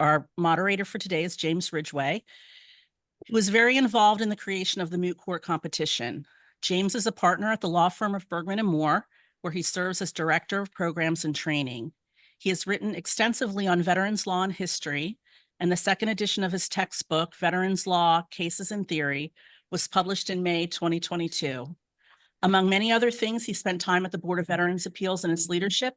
Our moderator for today is James Ridgway, who was very involved in the creation of the Moot Court competition. James is a partner at the law firm of Bergmann and Moore, where he serves as Director of Programs and Training. He has written extensively on veterans law and history, and the second edition of his textbook, Veterans Law, Cases and Theory, was published in May 2022. Among many other things, he spent time at the Board of Veterans Appeals in its leadership,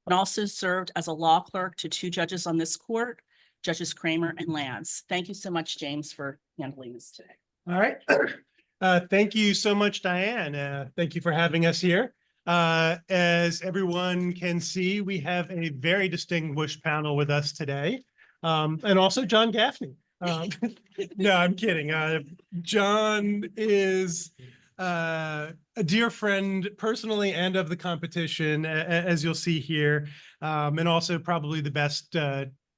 and also served as a law clerk to two judges on this court, Judges Kramer and Lance. Thank you so much, James, for handling this today. All right. Thank you so much, Diane. Thank you for having us here. As everyone can see, we have a very distinguished panel with us today, and also John Gaffney. No, I'm kidding. John is a dear friend personally and of the competition, as you'll see here, and also probably the best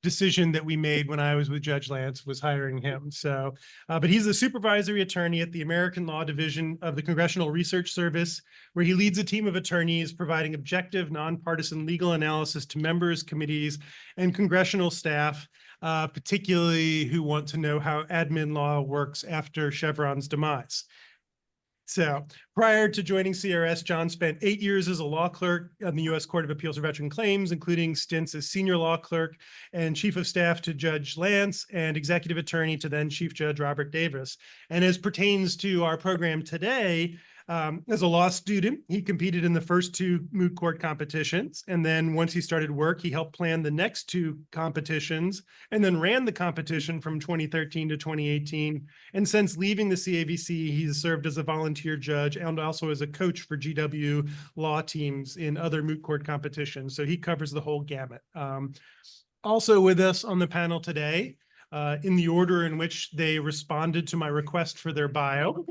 decision that we made when I was with Judge Lance was hiring him. So, but he's a supervisory attorney at the American Law Division of the Congressional Research Service, where he leads a team of attorneys providing objective, nonpartisan legal analysis to members, committees, and congressional staff, particularly who want to know how admin law works after Chevron's demise. So prior to joining CRS, John spent 8 years as a law clerk on the U.S. Court of Appeals for Veteran Claims, including stints as senior law clerk and chief of staff to Judge Lance and executive attorney to then Chief Judge Robert Davis. And as pertains to our program today, as a law student, he competed in the first two moot court competitions. And then once he started work, he helped plan the next two competitions and then ran the competition from 2013 to 2018. And since leaving the CAVC, he's served as a volunteer judge and also as a coach for GW law teams in other moot court competitions. So he covers the whole gamut. Also with us on the panel today, in the order in which they responded to my request for their bio.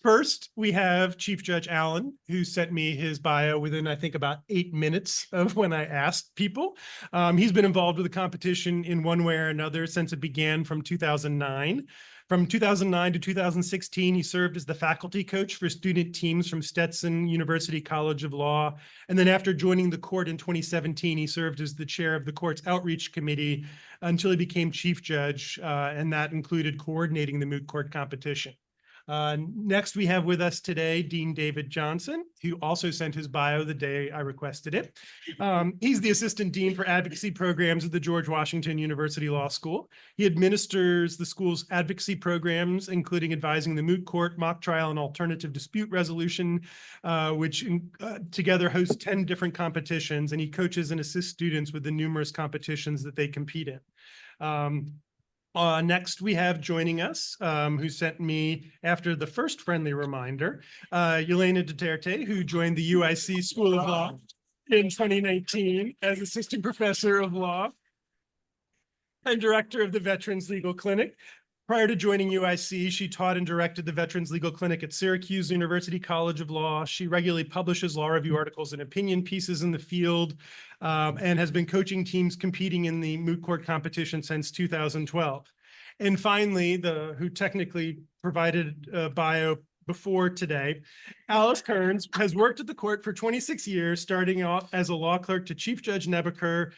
First, we have Chief Judge Allen, who sent me his bio within, I think, about 8 minutes of when I asked people. He's been involved with the competition in one way or another since it began from 2009. From 2009 to 2016, he served as the faculty coach for student teams from Stetson University College of Law. And then after joining the court in 2017, he served as the chair of the court's outreach committee until he became chief judge, and that included coordinating the moot court competition. Next, we have with us today Dean David Johnson, who also sent his bio the day I requested it. He's the Assistant Dean for Advocacy Programs at the George Washington University Law School. He administers the school's advocacy programs, including advising the moot court, mock trial, and alternative dispute resolution, which together host 10 different competitions, and he coaches and assists students with the numerous competitions that they compete in. Next, we have joining us, who sent me after the first friendly reminder, Yelena Duterte, who joined the UIC School of Law in 2019 as assistant professor of law and director of the Veterans Legal Clinic. Prior to joining UIC, she taught and directed the Veterans Legal Clinic at Syracuse University College of Law. She regularly publishes law review articles and opinion pieces in the field, and has been coaching teams competing in the moot court competition since 2012. And finally, who technically provided a bio before today, Alice Kerns has worked at the court for 26 years, starting off as a law clerk to Chief Judge Nebaker,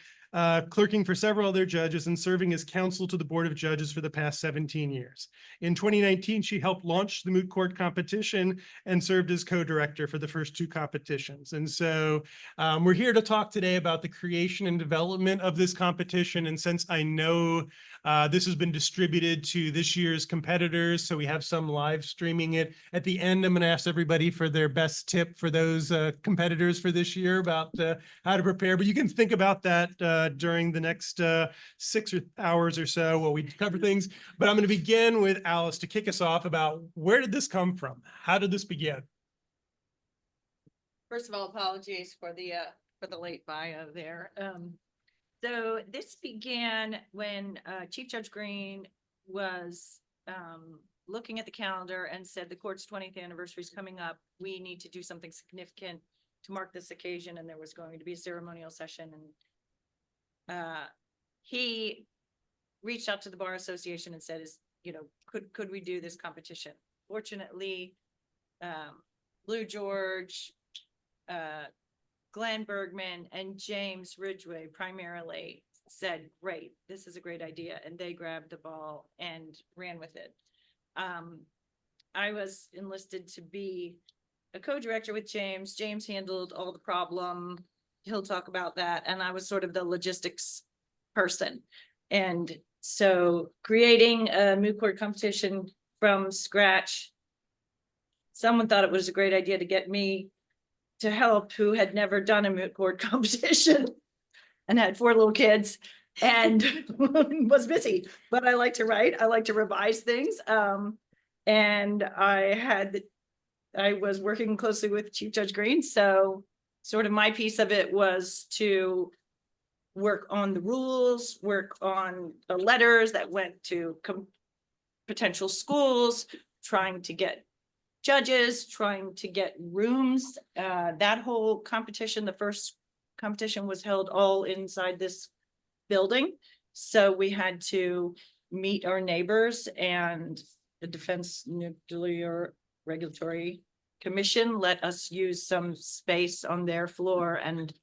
clerking for several other judges and serving as counsel to the Board of Judges for the past 17 years. In 2019, she helped launch the moot court competition and served as co-director for the first two competitions. And so we're here to talk today about the creation and development of this competition. And since I know this has been distributed to this year's competitors, so we have some live streaming it. At the end, I'm going to ask everybody for their best tip for those competitors for this year about how to prepare. But you can think about that during the next 6 hours or so while we cover things. But I'm going to begin with Alice to kick us off about where did this come from? How did this begin? First of all, apologies for the late bio there. So this began when Chief Judge Green was looking at the calendar and said the court's 20th anniversary is coming up. We need to do something significant to mark this occasion, and there was going to be a ceremonial session. And he reached out to the Bar Association and said, could we do this competition? Fortunately, Blue George, Glenn Bergmann, and James Ridgway primarily said, great, this is a great idea. And they grabbed the ball and ran with it. I was enlisted to be a co-director with James. James handled all the problem. He'll talk about that. And I was sort of the logistics person. And so creating a moot court competition from scratch, someone thought it was a great idea to get me to help, who had never done a moot court competition and had 4 little kids and was busy. But I like to write. I like to revise things. And I was working closely with Chief Judge Green. So sort of my piece of it was to work on the rules, work on the letters that went to potential schools, trying to get judges, trying to get rooms. That whole competition, the first competition was held all inside this building. So we had to meet our neighbors, and the Defense Nuclear Regulatory Commission let us use some space on their floor. And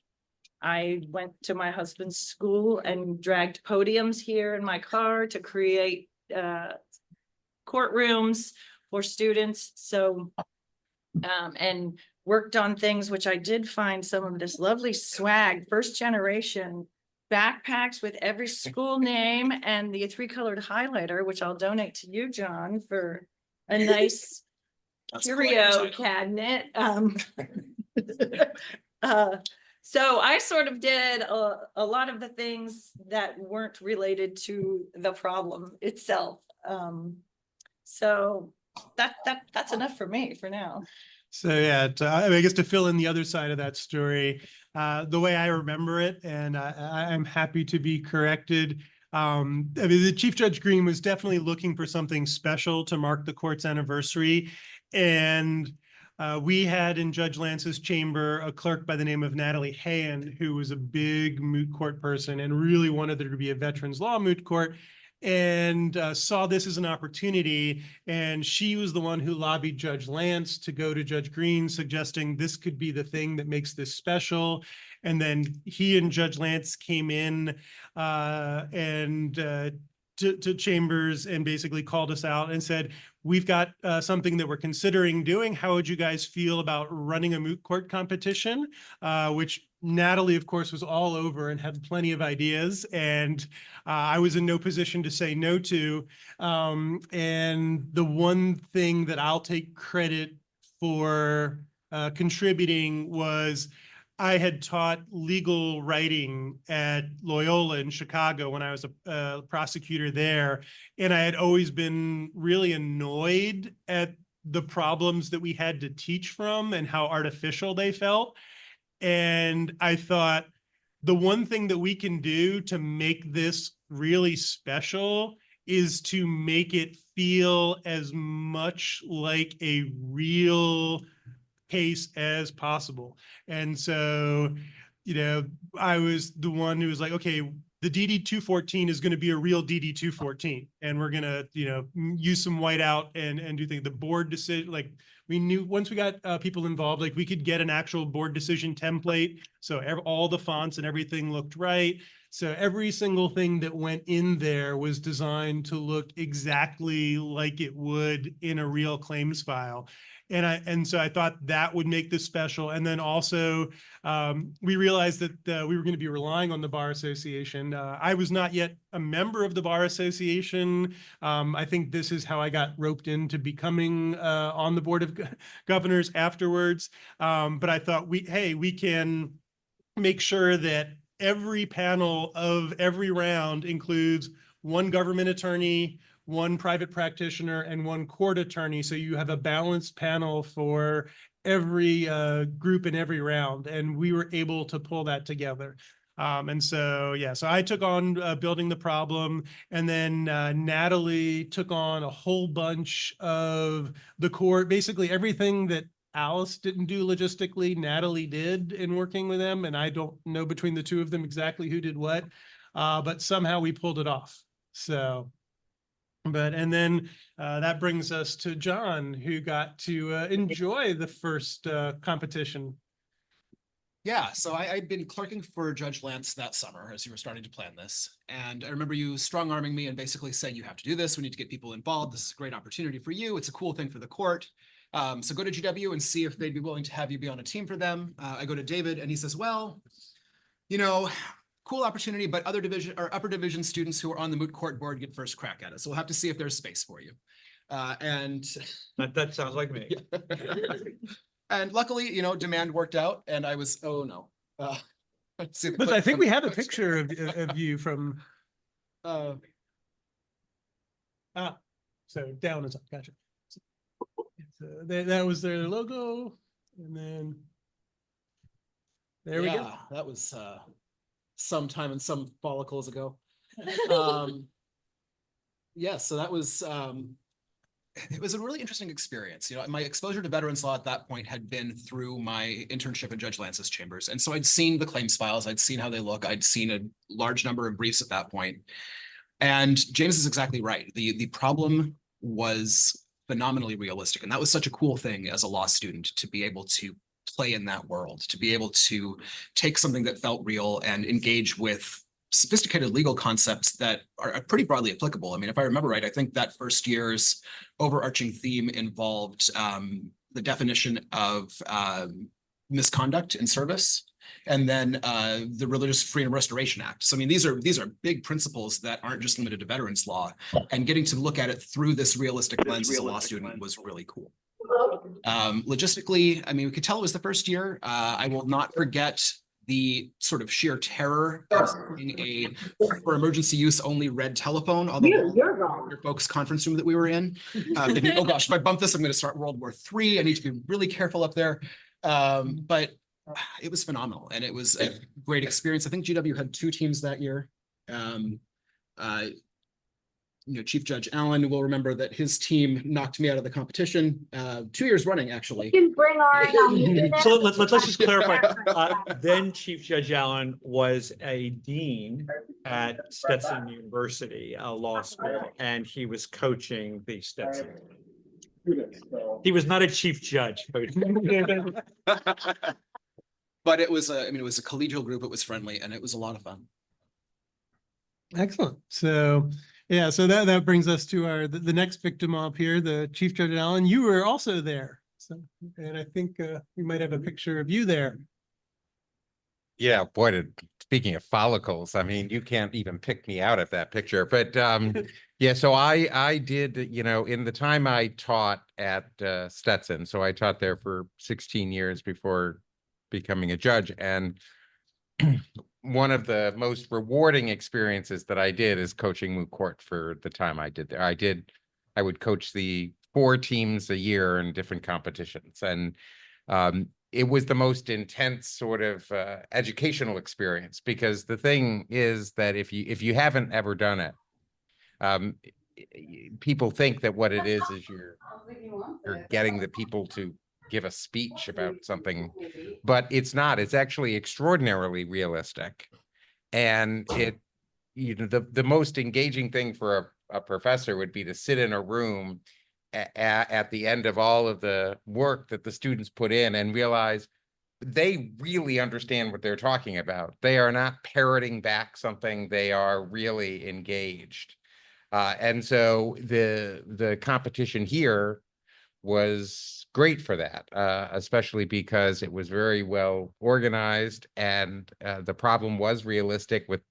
I went to my husband's school and dragged podiums here in my car to create courtrooms for students. So, and worked on things, which I did find some of this lovely swag, first generation backpacks with every school name and the 3-colored highlighter, which I'll donate to you, John, for a nice curio cabinet. So I sort of did a lot of the things that weren't related to the problem itself. So that's enough for me for now. So yeah, I guess to fill in the other side of that story, the way I remember it, and I'm happy to be corrected. I mean, the Chief Judge Green was definitely looking for something special to mark the court's anniversary, and we had in Judge Lance's chamber a clerk by the name of Natalie Hayen, who was a big moot court person and really wanted there to be a veterans law moot court, and saw this as an opportunity. And she was the one who lobbied Judge Lance to go to Judge Green, suggesting this could be the thing that makes this special. And then he and Judge Lance came in to chambers and basically called us out and said, we've got something that we're considering doing. How would you guys feel about running a moot court competition? Which Natalie, of course, was all over and had plenty of ideas. And I was in no position to say no to. And the one thing that I'll take credit for contributing was I had taught legal writing at Loyola in Chicago when I was a prosecutor there. And I had always been really annoyed at the problems that we had to teach from and how artificial they felt. And I thought the one thing that we can do to make this really special is to make it feel as much like a real case as possible. And so, I was the one who was like, okay, the DD 214 is going to be a real DD 214. And we're going to, use some whiteout and do things. The board decision, like we knew once we got people involved, like we could get an actual board decision template. So all the fonts and everything looked right. So every single thing that went in there was designed to look exactly like it would in a real claims file. And so I thought that would make this special. And then also we realized that we were going to be relying on the Bar Association. I was not yet a member of the Bar Association. I think this is how I got roped into becoming on the Board of Governors afterwards. But I thought we can make sure that every panel of every round includes one government attorney, one private practitioner, and one court attorney. So you have a balanced panel for every group in every round. And we were able to pull that together. And so, yeah, so I took on building the problem, and then Natalie took on a whole bunch of the court, basically everything that Alice didn't do logistically, Natalie did in working with them. And I don't know between the two of them exactly who did what, but somehow we pulled it off. So, and then that brings us to John, who got to enjoy the first competition. Yeah, so I'd been clerking for Judge Lance that summer as you were starting to plan this. And I remember you strong-arming me and basically saying, you have to do this. We need to get people involved. This is a great opportunity for you. It's a cool thing for the court. So go to GW and see if they'd be willing to have you be on a team for them. I go to David and he says, well, you know, cool opportunity, but other division or upper division students who are on the moot court board get first crack at it. So we'll have to see if there's space for you. And That sounds like me. And luckily, you know, demand worked out and I was, oh no. See the But clip I think from- we have a picture of you from, Uh, so down is up, gotcha. So that was their logo, and then there we go. yeah, that was some time and some follicles ago. Yeah, so that was it was a really interesting experience. You know, my exposure to veterans law at that point had been through my internship in Judge Lance's chambers. And so I'd seen the claims files, I'd seen how they look, I'd seen a large number of briefs at that point. And James is exactly right. The problem was phenomenally realistic. And that was such a cool thing as a law student to be able to play in that world, to be able to take something that felt real and engage with sophisticated legal concepts that are pretty broadly applicable. I mean, if I remember right, I think that first year's overarching theme involved the definition of misconduct in service, and then the Religious Freedom Restoration Act. So I mean, these are big principles that aren't just limited to veterans law, and getting to look at it through this realistic lens as a law student was really cool. Logistically, I mean, we could tell it was the first year. I will not forget the sort of sheer terror of seeing a for emergency use only red telephone, although your folks' conference room that we were in. Thinking, oh gosh, if I bump this, I'm going to start World War III. I need to be really careful up there. But it was phenomenal, and it was a great experience. I think GW had 2 teams that year. You know, Chief Judge Allen will remember that his team knocked me out of the competition 2 years running, actually. can bring our. So let's just clarify. Then Chief Judge Allen was a dean at Stetson University Law School, and he was coaching the Stetson. He was not a chief judge. But it was I mean, it was a collegial group. It was friendly, and it was a lot of fun. Excellent. So, yeah, so that brings us to the next victim up here, the Chief Judge Allen. You were also there. So, and I think we might have a picture of you there. Yeah, boy, speaking of follicles, I mean, you can't even pick me out of that picture. But yeah, so I did, you know, in the time I taught at Stetson, so I taught there for 16 years before becoming a judge. And one of the most rewarding experiences that I did is coaching moot court for the time I did there. I would coach the 4 teams a year in different competitions. And it was the most intense sort of educational experience, because the thing is that if you haven't ever done it, people think that what it is you're getting the people to give a speech about something, but it's not. It's actually extraordinarily realistic. And it, you know, the most engaging thing for a professor would be to sit in a room at the end of all of the work that the students put in and realize they really understand what they're talking about. They are not parroting back something. They are really engaged. And so the competition here was great for that, especially because it was very well organized, and the problem was realistic with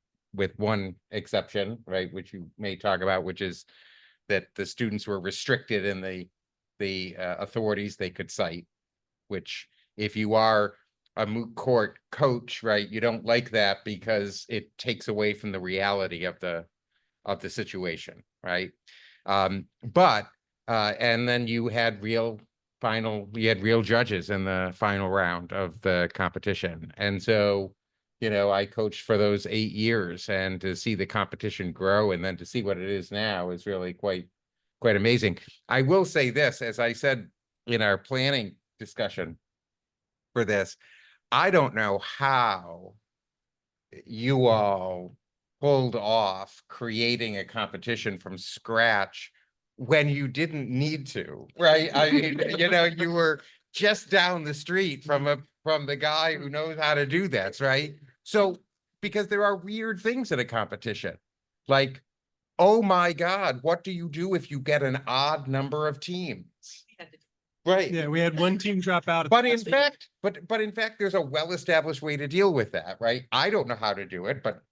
one exception, right, which you may talk about, which is that the students were restricted in the authorities they could cite, which if you are a moot court coach, right, you don't like that because it takes away from the reality of the situation, right? But and then you had real judges in the final round of the competition. And so, you know, I coached for those 8 years, and to see the competition grow and then to see what it is now is really quite amazing. I will say this, as I said in our planning discussion for this, I don't know how you all pulled off creating a competition from scratch when you didn't need to, right? I mean, you know, you were just down the street from the guy who knows how to do this, right? So, because there are weird things in a competition, like, oh my God, what do you do if you get an odd number of teams? Right. Yeah, we had one team drop out. But in fact, there's a well-established way to deal with that, right? I don't know how to do it, but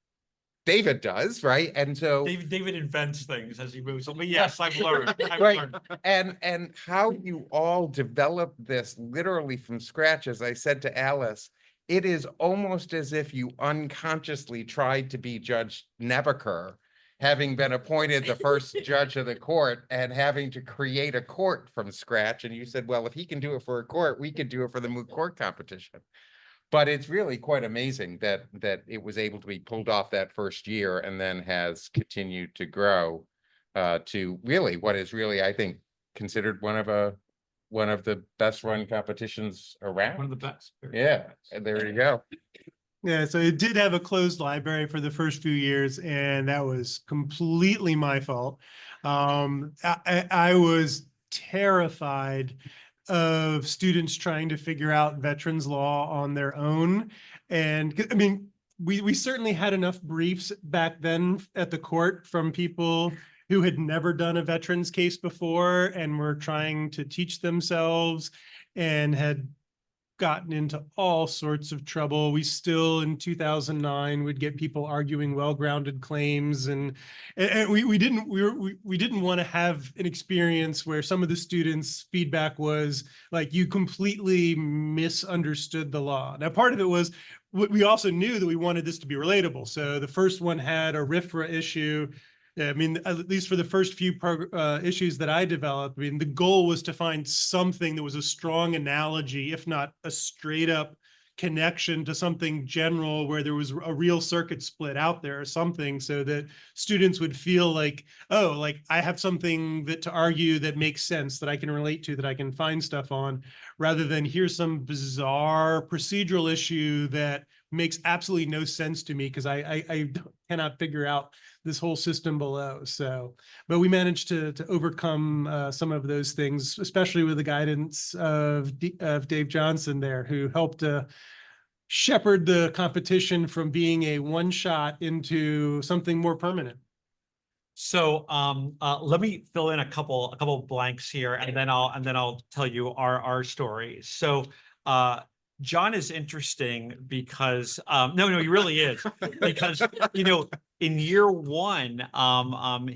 David does, right? And so David invents things as he moves on, but yes, I've learned. right. And how you all develop this literally from scratch, as I said to Alice, it is almost as if you unconsciously tried to be Judge Nebaker, having been appointed the first judge of the court and having to create a court from scratch. And you said, well, if he can do it for a court, we could do it for the moot court competition. But it's really quite amazing that it was able to be pulled off that first year and then has continued to grow to really what is really, I think, considered one of the best run competitions around. One of the best. Yeah, and there you go. Yeah, so it did have a closed library for the first few years, and that was completely my fault. I was terrified of students trying to figure out veterans law on their own. And I mean, we certainly had enough briefs back then at the court from people who had never done a veterans case before and were trying to teach themselves and had gotten into all sorts of trouble. We still in 2009 would get people arguing well-grounded claims, and we didn't want to have an experience where some of the students' feedback was like, you completely misunderstood the law. Now, part of it was we also knew that we wanted this to be relatable. So the first one had a RFRA issue. I mean, at least for the first few issues that I developed, I mean, the goal was to find something that was a strong analogy, if not a straight up connection to something general where there was a real circuit split out there or something, so that students would feel like, oh, like I have something to argue that makes sense, that I can relate to, that I can find stuff on, rather than here's some bizarre procedural issue that makes absolutely no sense to me because I cannot figure out this whole system below. So, but we managed to overcome some of those things, especially with the guidance of Dave Johnson there, who helped shepherd the competition from being a one shot into something more permanent. So let me fill in a couple blanks here, and then I'll tell you our story. So John is interesting because no, he really is, because in year one,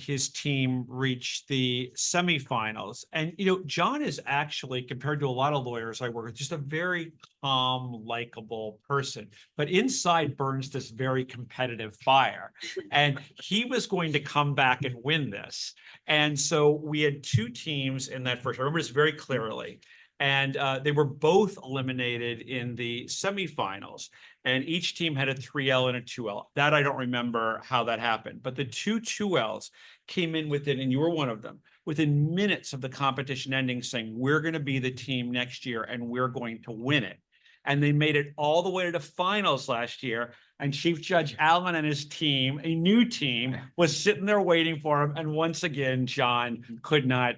his team reached the semifinals, and John is actually, compared to a lot of lawyers I work with, just a very calm, likable person, but inside burns this very competitive fire, and he was going to come back and win this. And so we had two teams in that first. I remember this very clearly. And they were both eliminated in the semifinals, and each team had a 3L and a 2L. That I don't remember how that happened, but the two 2Ls came in within, and you were one of them, within minutes of the competition ending, saying, we're going to be the team next year and we're going to win it. And they made it all the way to the finals last year. And Chief Judge Allen and his team, a new team, was sitting there waiting for him. And once again, John could not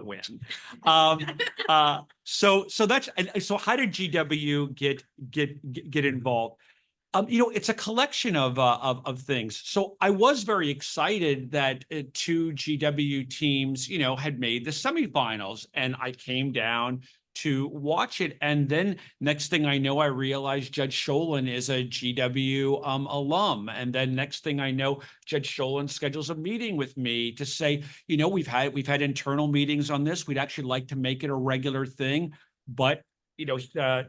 win. So that's, so how did GW get involved? It's a collection of things. So I was very excited that two GW teams, had made the semifinals, and I came down to watch it. And then next thing I know, I realized Judge Sholin is a GW alum. And then next thing I know, Judge Sholin schedules a meeting with me to say, we've had internal meetings on this. We'd actually like to make it a regular thing. But,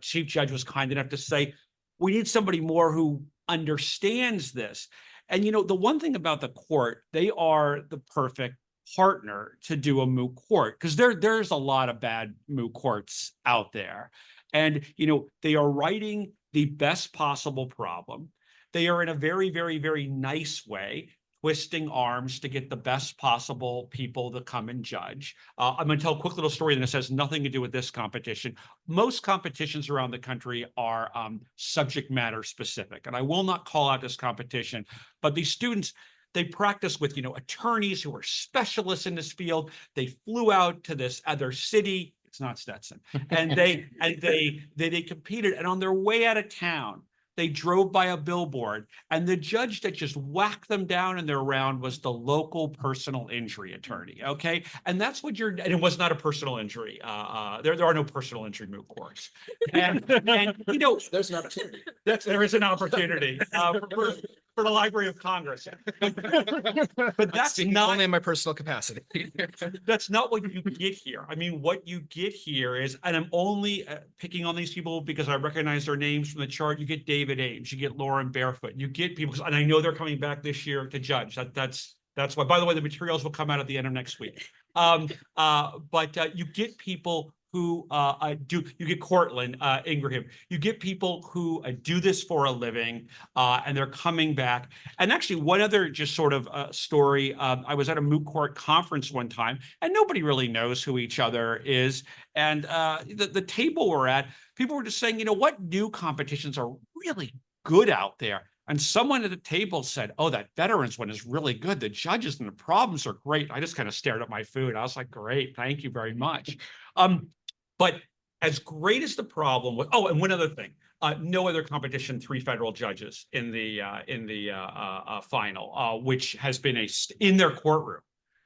Chief Judge was kind enough to say, we need somebody more who understands this. And, the one thing about the court, they are the perfect partner to do a moot court, because there's a lot of bad moot courts out there. And, they are writing the best possible problem. They are in a very, very, very nice way twisting arms to get the best possible people to come and judge. I'm going to tell a quick little story, and this has nothing to do with this competition. Most competitions around the country are subject matter specific, and I will not call out this competition, but these students, they practice with, attorneys who are specialists in this field. They flew out to this other city, It's not Stetson. And they competed, and on their way out of town, they drove by a billboard, and the judge that just whacked them down in their round was the local personal injury attorney. Okay. And that's what and it was not a personal injury. There are no personal injury moot courts. And you know, There's an opportunity. there is an opportunity for the Library of Congress. But that's Speaking not only in my personal capacity. that's not what you get here. I mean, what you get here is, and I'm only picking on these people because I recognize their names from the chart. You get David Ames, you get Lauren Barefoot, you get people, and I know they're coming back this year to judge. That's why. By the way, the materials will come out at the end of next week. But you get people who you get Cortland Ingraham, you get people who do this for a living, and they're coming back. And actually, one other just sort of story, I was at a moot court conference one time, and nobody really knows who each other is. And the table we're at, people were just saying, you know, what new competitions are really good out there? And someone at the table said, oh, that veterans one is really good. The judges and the problems are great. I just kind of stared at my food. I was like, great, thank you very much. But as great as the problem was, oh, and one other thing, no other competition, 3 federal judges in the final, which has been in their courtroom,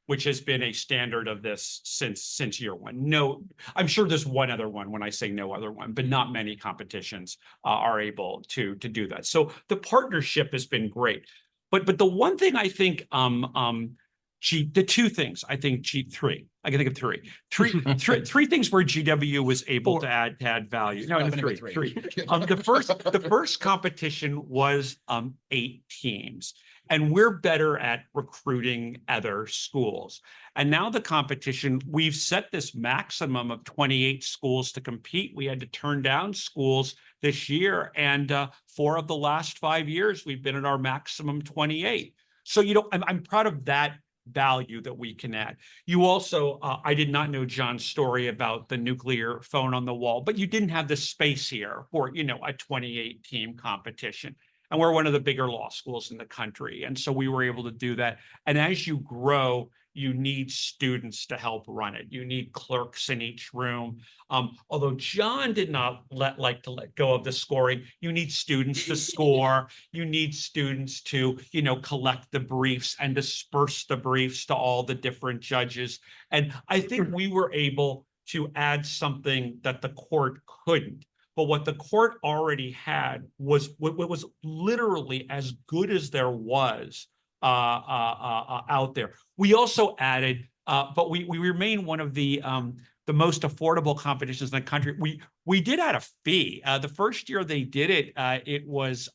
which has been a standard of this since year one. No, I'm sure there's one other one when I say no other one, but not many competitions are able to do that. So the partnership has been great. But the one thing I think, the 2 things, I think three, I can think of three things where GW was able to add value. No, three. The first competition was 8 teams. And we're better at recruiting other schools. And now the competition, we've set this maximum of 28 schools to compete. We had to turn down schools this year. And 4 of the last 5 years, we've been at our maximum 28. So, you know, I'm proud of that value that we can add. You also, I did not know John's story about the nuclear phone on the wall, but you didn't have the space here for, you know, a 28 team competition. And we're one of the bigger law schools in the country. And so we were able to do that. And as you grow, you need students to help run it. You need clerks in each room. Although John did not like to let go of the scoring, you need students to score. You need students to, you know, collect the briefs and disperse the briefs to all the different judges. And I think we were able to add something that the court couldn't. But what the court already had was literally as good as there was out there. We also added, but we remain one of the most affordable competitions in the country. We did add a fee. The first year they did it, it was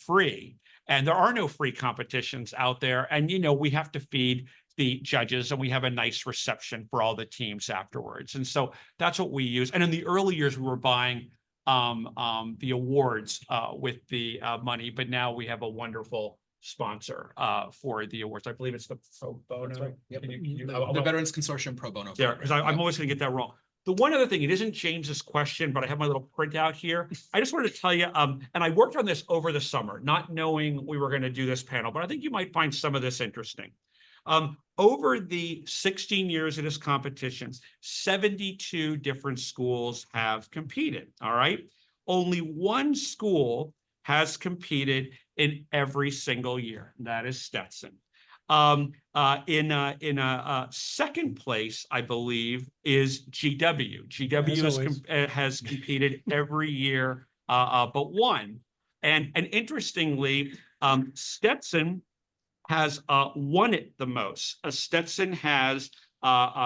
free, and there are no free competitions out there. And you know, we have to feed the judges, and we have a nice reception for all the teams afterwards. And so that's what we use. And in the early years, we were buying the awards with the money, but now we have a wonderful sponsor for the awards. I believe it's the pro bono. That's right. Yep. The Veterans Consortium Pro Bono. Yeah, because I'm always going to get that wrong. The one other thing, it isn't James's question, but I have my little printout here. I just wanted to tell you, and I worked on this over the summer, not knowing we were going to do this panel, but I think you might find some of this interesting. Over the 16 years of this competition, 72 different schools have competed, all right? Only 1 school has competed in every single year, and that is Stetson. In a second place, I believe, is GW. GW has competed every year but 1. And interestingly, Stetson has won it the most. Stetson has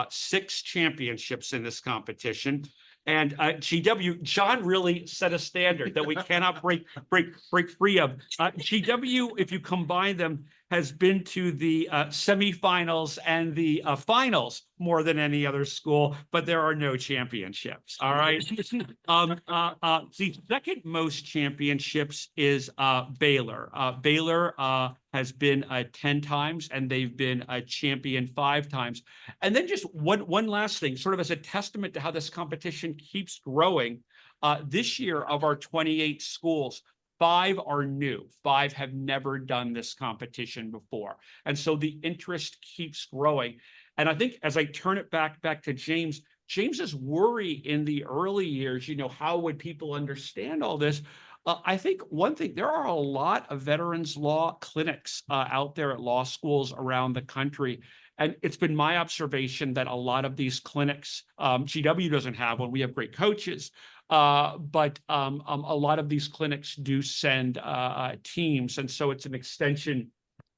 6 championships in this competition. And GW, John really set a standard that we cannot break free of. GW, if you combine them, has been to the semifinals and the finals more than any other school, but there are no championships. All right. The second most championships is Baylor. Baylor has been 10 times, and they've been a champion 5 times. And then just one last thing, sort of as a testament to how this competition keeps growing. This year, of our 28 schools, 5 are new. 5 have never done this competition before. And so the interest keeps growing. And I think as I turn it back to James, James's worry in the early years, how would people understand all this? I think one thing, there are a lot of veterans law clinics out there at law schools around the country. And it's been my observation that a lot of these clinics, GW doesn't have one, we have great coaches, but a lot of these clinics do send teams. And so it's an extension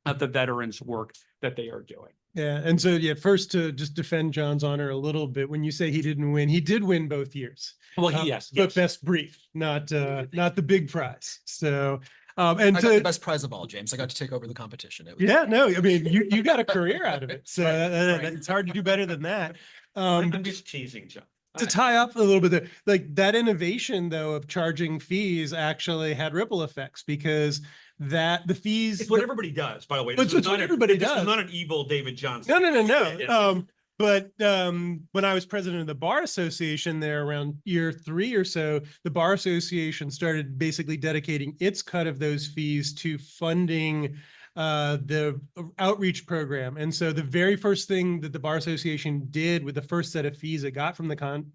of the veterans work that they are doing. Yeah. And so, yeah, first to just defend John's honor a little bit, when you say he didn't win, he did win both years. Well, But yes. best brief, not the big prize. So, and I got the to, best prize of all, James. I got to take over the competition. It was- yeah, no, I mean, you got a career out of it. So it's hard to do better than that. I'm just teasing, John. To tie up a little bit there, like that innovation though of charging fees actually had ripple effects, because the fees. It's what everybody does, by the way. It's what everybody does. This is not an evil David Johnson. No. But when I was president of the Bar Association there around year 3 or so, the Bar Association started basically dedicating its cut of those fees to funding the outreach program. And so the very first thing that the Bar Association did with the first set of fees it got from the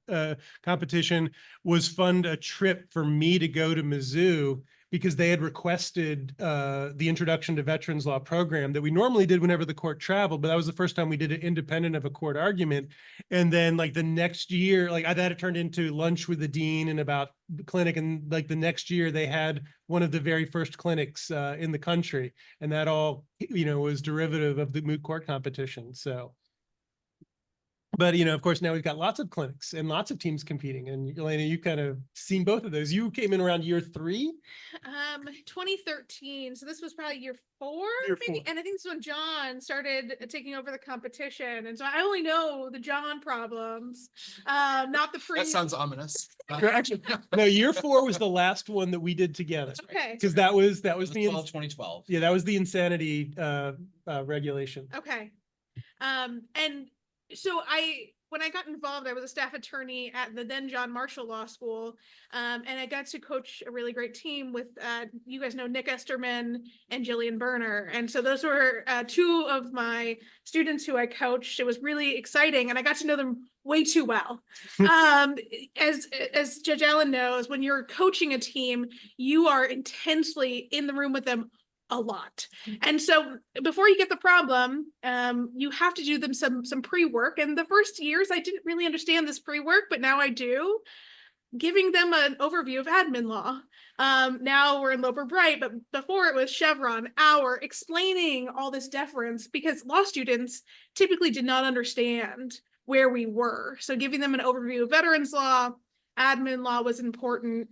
competition was fund a trip for me to go to Mizzou, because they had requested the Introduction to Veterans Law program that we normally did whenever the court traveled, but that was the first time we did it independent of a court argument. And then like the next year, like that had turned into lunch with the dean and about the clinic. And like the next year they had one of the very first clinics in the country. And that all, was derivative of the moot court competition. So. But, of course, now we've got lots of clinics and lots of teams competing. And Yelena, you kind of seen both of those. You came in around year 3. 2013. So this was probably year 4, maybe. 4. And I think this is when John started taking over the competition. And so I only know the John problems, not the pre. That sounds ominous. Actually, no, year 4 was the last one that we did together. Okay. Because that was the 2012. yeah, that was the insanity regulation. Okay. And so when I got involved, I was a staff attorney at the then John Marshall Law School. And I got to coach a really great team with, you guys know, Nick Esterman and Jillian Berner. And so those were 2 of my students who I coached. It was really exciting. And I got to know them way too well. As Judge Allen knows, when you're coaching a team, you are intensely in the room with them a lot. And so before you get the problem, you have to do them some pre-work. And the first years, I didn't really understand this pre-work, but now I do. Giving them an overview of admin law. Now we're in Loper Bright, but before it was Chevron, Auer, explaining all this deference, because law students typically did not understand where we were. So giving them an overview of veterans law, admin law was important.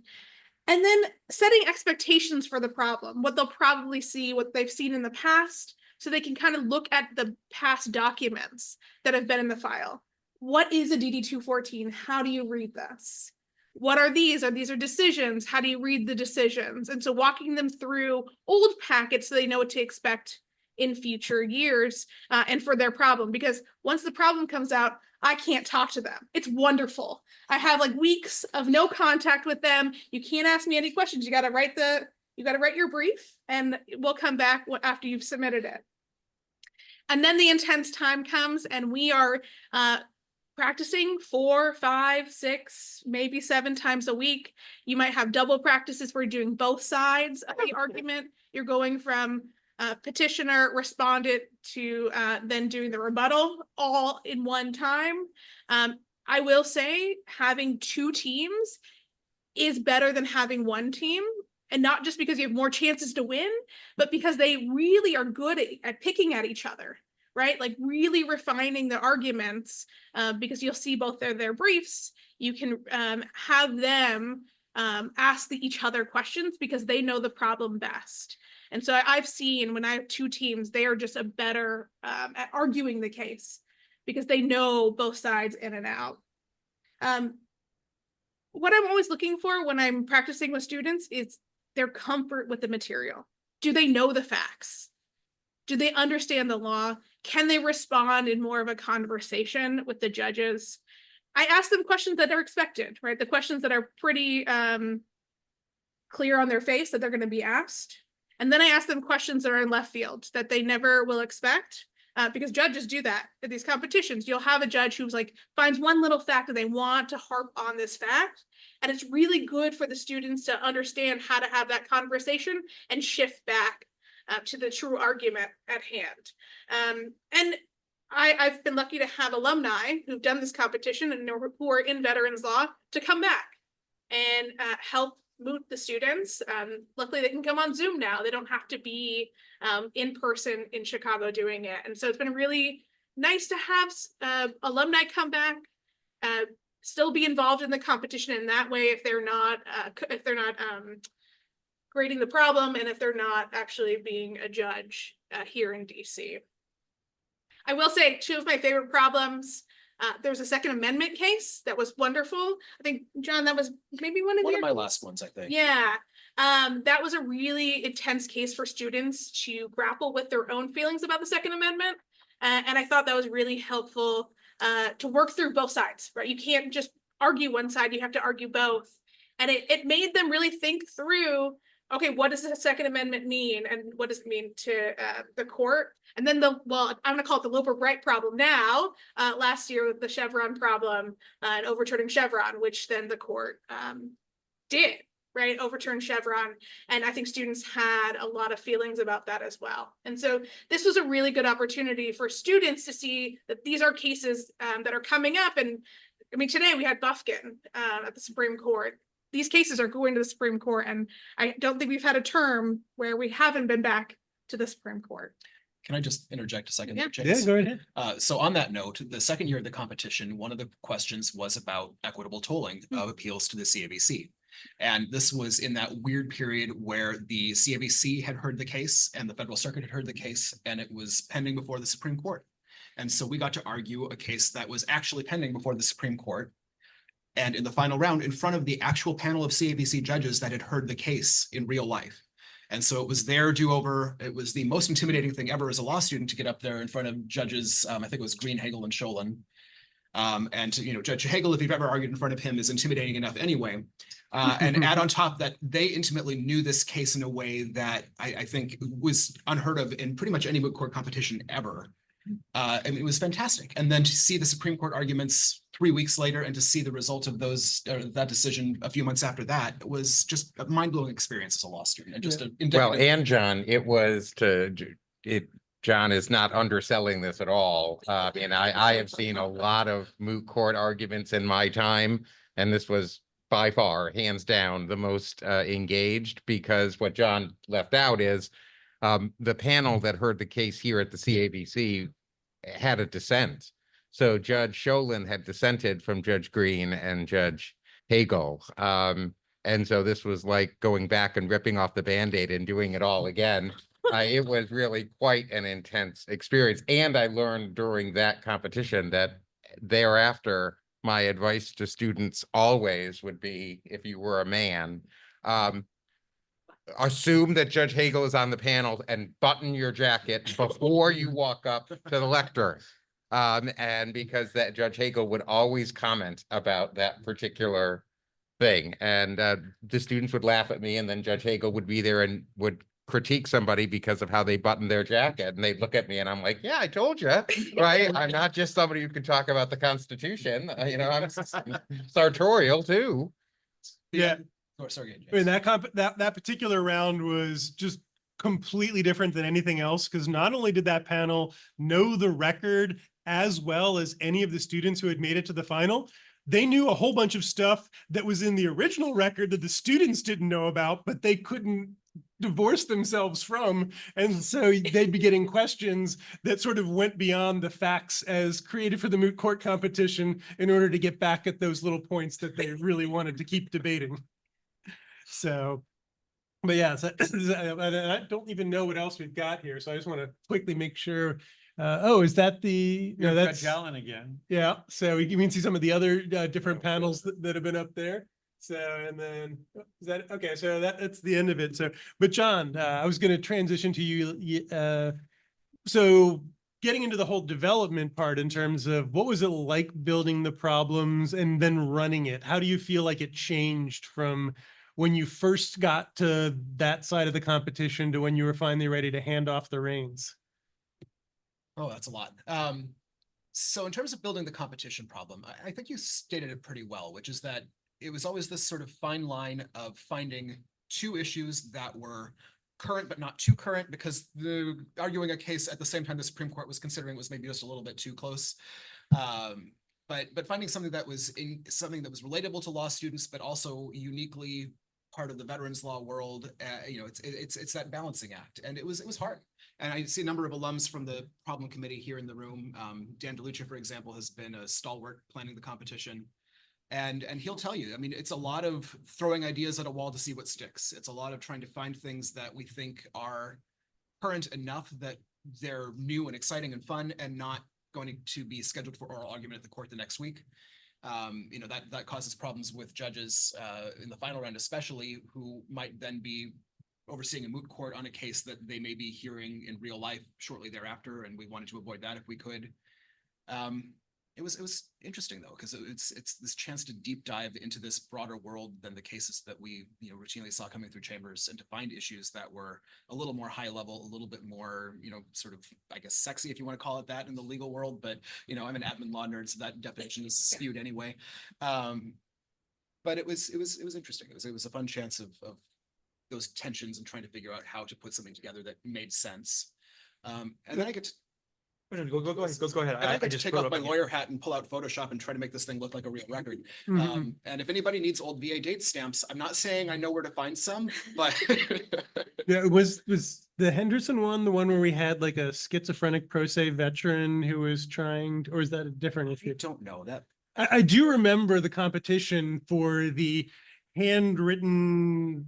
And then setting expectations for the problem, what they'll probably see, what they've seen in the past, so they can kind of look at the past documents that have been in the file. What is a DD-214? How do you read this? What are these? These are decisions. How do you read the decisions? And so walking them through old packets so they know what to expect in future years and for their problem. Because once the problem comes out, I can't talk to them. It's wonderful. I have like weeks of no contact with them. You can't ask me any questions. You got to write your brief, and we'll come back after you've submitted it. And then the intense time comes, and we are practicing 4, 5, 6, maybe 7 times a week. You might have double practices where you're doing both sides of the argument. You're going from petitioner, respondent to then doing the rebuttal all in one time. I will say having 2 teams is better than having 1 team, and not just because you have more chances to win, but because they really are good at picking at each other, right? Like really refining the arguments, because you'll see both their briefs. You can have them ask each other questions because they know the problem best. And so I've seen when I have 2 teams, they are just a better at arguing the case because they know both sides in and out. What I'm always looking for when I'm practicing with students is their comfort with the material. Do they know the facts? Do they understand the law? Can they respond in more of a conversation with the judges? I ask them questions that are expected, right? The questions that are pretty clear on their face that they're going to be asked. And then I ask them questions that are in left field that they never will expect, because judges do that at these competitions. You'll have a judge who's like, finds one little fact and they want to harp on this fact. And it's really good for the students to understand how to have that conversation and shift back to the true argument at hand. And I've been lucky to have alumni who've done this competition and who are in veterans law to come back and help Moot the students. Luckily, they can come on Zoom now. They don't have to be in person in Chicago doing it. And so it's been really nice to have alumni come back, still be involved in the competition in that way if they're not grading the problem and if they're not actually being a judge here in DC. I will say 2 of my favorite problems. There was a Second Amendment case that was wonderful. I think, John, that was maybe one of my last ones, I think. Yeah, that was a really intense case for students to grapple with their own feelings about the Second Amendment. And I thought that was really helpful to work through both sides, right? You can't just argue one side, you have to argue both. And it made them really think through, okay, what does the Second Amendment mean? And what does it mean to the court? And then I'm gonna call it the Loper-Bright problem now, last year with the Chevron problem and overturning Chevron, which then the court did, right? Overturn Chevron. And I think students had a lot of feelings about that as well. And so this was a really good opportunity for students to see that these are cases that are coming up. And I mean, today we had Bufkin at the Supreme Court. These cases are going to the Supreme Court, and I don't think we've had a term where we haven't been back to the Supreme Court. Can I just interject a second? Yeah. there, Chase? Yeah, go ahead. So on that note, the second year of the competition, one of the questions was about equitable tolling of appeals to the CAVC. And this was in that weird period where the CAVC had heard the case and the Federal Circuit had heard the case, and it was pending before the Supreme Court. And so we got to argue a case that was actually pending before the Supreme Court. And in the final round, in front of the actual panel of CAVC judges that had heard the case in real life. And so it was their do-over. It was the most intimidating thing ever as a law student to get up there in front of judges. I think it was Green, Hagel, and Scholin. And Judge Hagel, if you've ever argued in front of him, is intimidating enough anyway. And add on top that they intimately knew this case in a way that I think was unheard of in pretty much any moot court competition ever. And it was fantastic. And then to see the Supreme Court arguments 3 weeks later and to see the result of that decision a few months after that was just a mind-blowing experience as a law student. And just and John, John is not underselling this at all. And I have seen a lot of moot court arguments in my time, and this was by far, hands down, the most engaged, because what John left out is the panel that heard the case here at the CAVC had a dissent. So Judge Scholin had dissented from Judge Green and Judge Hagel. And so this was like going back and ripping off the Band-Aid and doing it all again. It was really quite an intense experience. And I learned during that competition that thereafter, my advice to students always would be, if you were a man, assume that Judge Hagel is on the panel and button your jacket before you walk up to the lectern. And because that Judge Hagel would always comment about that particular thing. And the students would laugh at me, and then Judge Hagel would be there and would critique somebody because of how they button their jacket. And they'd look at me and I'm like, yeah, I told you, right? I'm not just somebody who can talk about the Constitution. I'm sartorial too. Yeah. Oh, sorry, I mean, that particular round was just completely different than anything else, because not only did that panel know the record as well as any of the students who had made it to the final, they knew a whole bunch of stuff that was in the original record that the students didn't know about, but they couldn't divorce themselves from. And so they'd be getting questions that sort of went beyond the facts as created for the moot court competition in order to get back at those little points that they really wanted to keep debating. So, but yeah, so, I don't even know what else we've got here. So I just want to quickly make sure. Is that the, no, that's Judge Allen again. Yeah. So you can see some of the other different panels that have been up there. So, and then is that okay? So that's the end of it. So, but John, I was going to transition to you. So getting into the whole development part in terms of what was it like building the problems and then running it? How do you feel like it changed from when you first got to that side of the competition to when you were finally ready to hand off the reins? Oh, that's a lot. So in terms of building the competition problem, I think you stated it pretty well, which is that it was always this sort of fine line of finding two issues that were current but not too current, because the arguing a case at the same time the Supreme Court was considering was maybe just a little bit too close. But finding something that was relatable to law students, but also uniquely part of the veterans law world, it's that balancing act, and it was hard. And I see a number of alums from the problem committee here in the room. Dan DeLucia, for example, has been a stalwart planning the competition. And he'll tell you, I mean, it's a lot of throwing ideas at a wall to see what sticks. It's a lot of trying to find things that we think are current enough that they're new and exciting and fun and not going to be scheduled for oral argument at the court the next week. That causes problems with judges in the final round, especially, who might then be overseeing a moot court on a case that they may be hearing in real life shortly thereafter, and we wanted to avoid that if we could. It was interesting though, because it's this chance to deep dive into this broader world than the cases that we routinely saw coming through chambers, and to find issues that were a little more high level, a little bit more sort of, I guess, sexy, if you want to call it that, in the legal world. But I'm an admin law nerd, so that definition is skewed anyway. But it was interesting. It was a fun chance of those tensions and trying to figure out how to put something together that made sense. And then I get to Go ahead. I get to take off my lawyer hat and pull out Photoshop and try to make this thing look like a real record. Mhm. And if anybody needs old VA date stamps, I'm not saying I know where to find some, but Yeah, was the Henderson one the one where we had like a schizophrenic pro se veteran who was trying or is that a different I issue? don't know that. I do remember the competition for the handwritten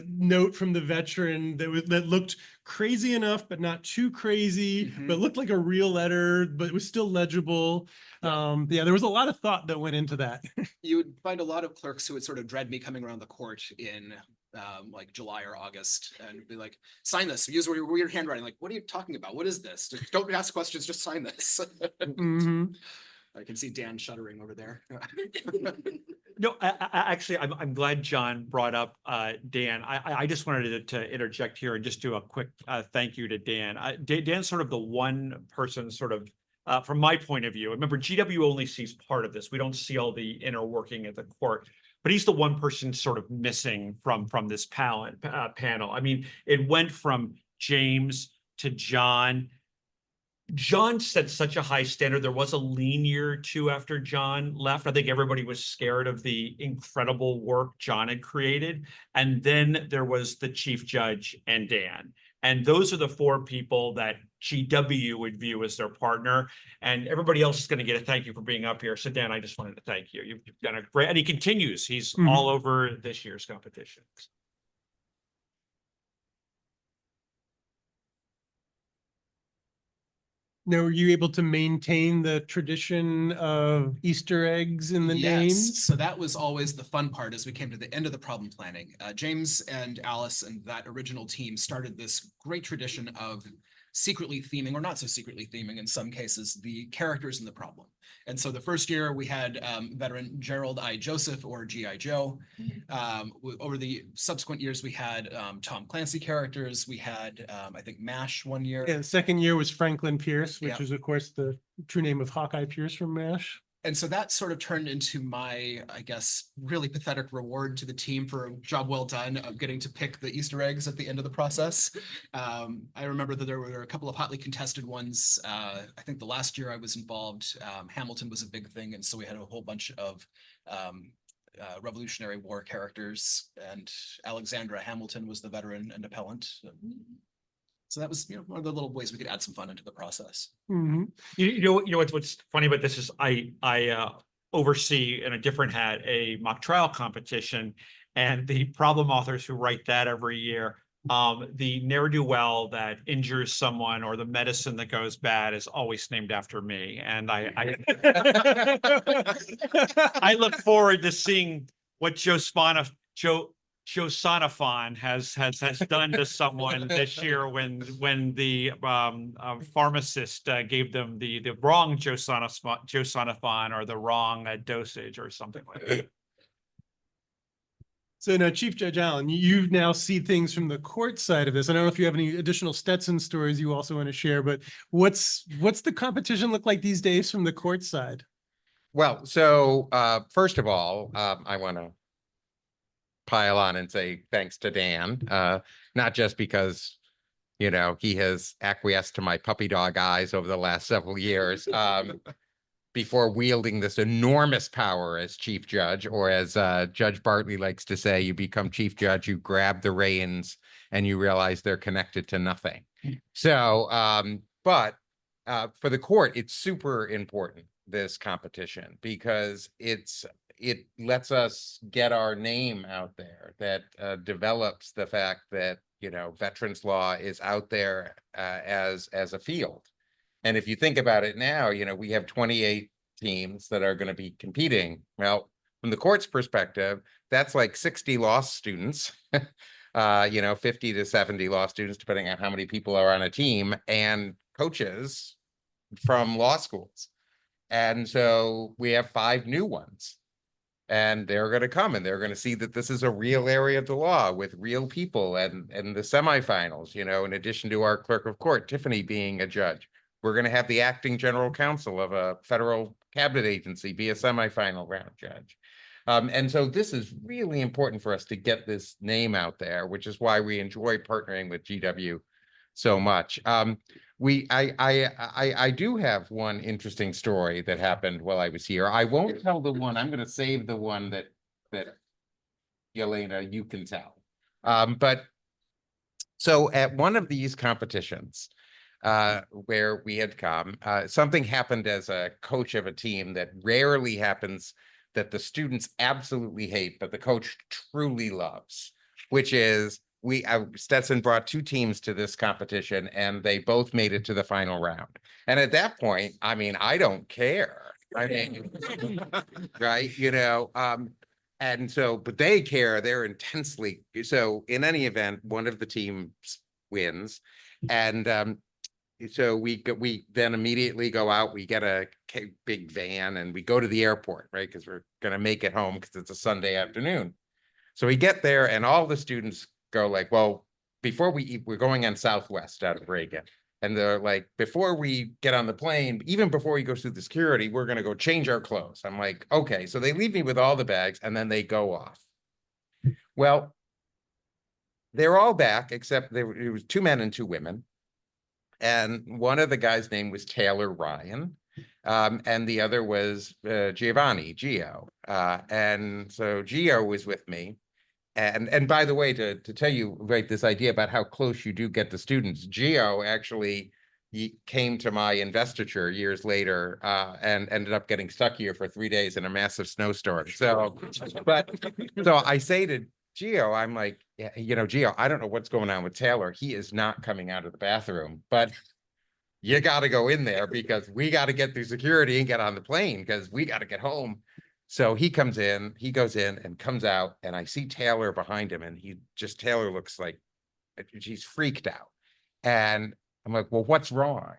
note from the veteran that looked crazy enough, but not too crazy, Mhm. but looked like a real letter, but it was still legible. There was a lot of thought that went into that. You would find a lot of clerks who would sort of dread me coming around the court in like July or August and be like, sign this, use weird handwriting. Like, what are you talking about? What is this? Don't ask questions, just sign this. Mhm. I can see Dan shuddering over there. No, actually, I'm glad John brought up Dan. I just wanted to interject here and just do a quick thank you to Dan. Dan's sort of the one person sort of, from my point of view, remember GW only sees part of this. We don't see all the inner working at the court, but he's the one person sort of missing from this panel. I mean, it went from James to John. John set such a high standard. There was a lean year or two after John left. I think everybody was scared of the incredible work John had created. And then there was the chief judge and Dan. And those are the four people that GW would view as their partner. And everybody else is going to get a thank you for being up here. So Dan, I just wanted to thank you. You've done a great, and he continues. He's all over this year's competition. Now, were you able to maintain the tradition of Easter eggs in the names? So that was always the fun part as we came to the end of the problem planning. James and Alice and that original team started this great tradition of secretly theming, or not so secretly theming in some cases, the characters in the problem. And so the first year we had veteran Gerald I. Joseph, or G.I. Joe. Over the subsequent years, we had Tom Clancy characters. We had, I think, MASH one year. Yeah, the second year was Franklin Pierce, which Yeah. was, of course, the true name of Hawkeye Pierce from MASH. And so that sort of turned into my, I guess, really pathetic reward to the team for a job well done of getting to pick the Easter eggs at the end of the process. I remember that there were a couple of hotly contested ones. I think the last year I was involved, Hamilton was a big thing. And so we had a whole bunch of Revolutionary War characters, and Alexandra Hamilton was the veteran and appellant. So that was, one of the little ways we could add some fun into the process. Mhm. You know what's funny about this is I oversee in a different hat a mock trial competition, and the problem authors who write that every year, the ne'er-do-well that injures someone or the medicine that goes bad is always named after me, and I look forward to seeing what Joe Sonafon has done to someone this year when the pharmacist gave them the wrong Joe Sonafon or the wrong dosage or something like that. So now, Chief Judge Allen, you now see things from the court side of this. I don't know if you have any additional Stetson stories you also want to share, but what's the competition look like these days from the court side? Well, so first of all, I want to pile on and say thanks to Dan, not just because, you know, he has acquiesced to my puppy dog eyes over the last several years, before wielding this enormous power as chief judge, or as Judge Bartley likes to say, you become chief judge, you grab the reins and you realize they're connected to nothing. So, but for the court, it's super important, this competition, because it lets us get our name out there, that develops the fact that, you know, veterans law is out there as a field. And if you think about it now, you know, we have 28 teams that are going to be competing. Well, from the court's perspective, that's like 60 law students, you know, 50 to 70 law students, depending on how many people are on a team, and coaches from law schools. And so we have 5 new ones. And they're going to come and they're going to see that this is a real area of the law with real people, and the semifinals, you know, in addition to our clerk of court, Tiffany, being a judge. We're going to have the acting general counsel of a federal cabinet agency be a semifinal round judge. And so this is really important for us to get this name out there, which is why we enjoy partnering with GW so much. I do have one interesting story that happened while I was here. I won't tell the one. I'm going to save the one that Yelena, you can tell. But so at one of these competitions, where we had come, something happened as a coach of a team that rarely happens, that the students absolutely hate, but the coach truly loves, which is Stetson brought 2 teams to this competition and they both made it to the final round. And at that point, I mean, I don't care. I mean, right, you know, and so, but they care, they're intensely. So in any event, one of the teams wins. And so we then immediately go out, we get a big van and we go to the airport, right? Because we're going to make it home because it's a Sunday afternoon. So we get there and all the students go like, well, before we eat, we're going on Southwest out of Reagan. And they're like, before we get on the plane, even before we go through the security, we're going to go change our clothes. I'm like, okay. So they leave me with all the bags and then they go off. Well, they're all back, except it was 2 men and 2 women. And one of the guys' name was Taylor Ryan. And the other was Gio. And so Gio was with me. And by the way, to tell you, right, this idea about how close you do get the students, Gio actually came to my investiture years later and ended up getting stuck here for 3 days in a massive snowstorm. So I say to Gio, I'm like, yeah, you know, Gio, I don't know what's going on with Taylor. He is not coming out of the bathroom, but you got to go in there because we got to get through security and get on the plane because we got to get home. So he goes in and comes out, and I see Taylor behind him, and Taylor looks like she's freaked out. And I'm like, well, what's wrong?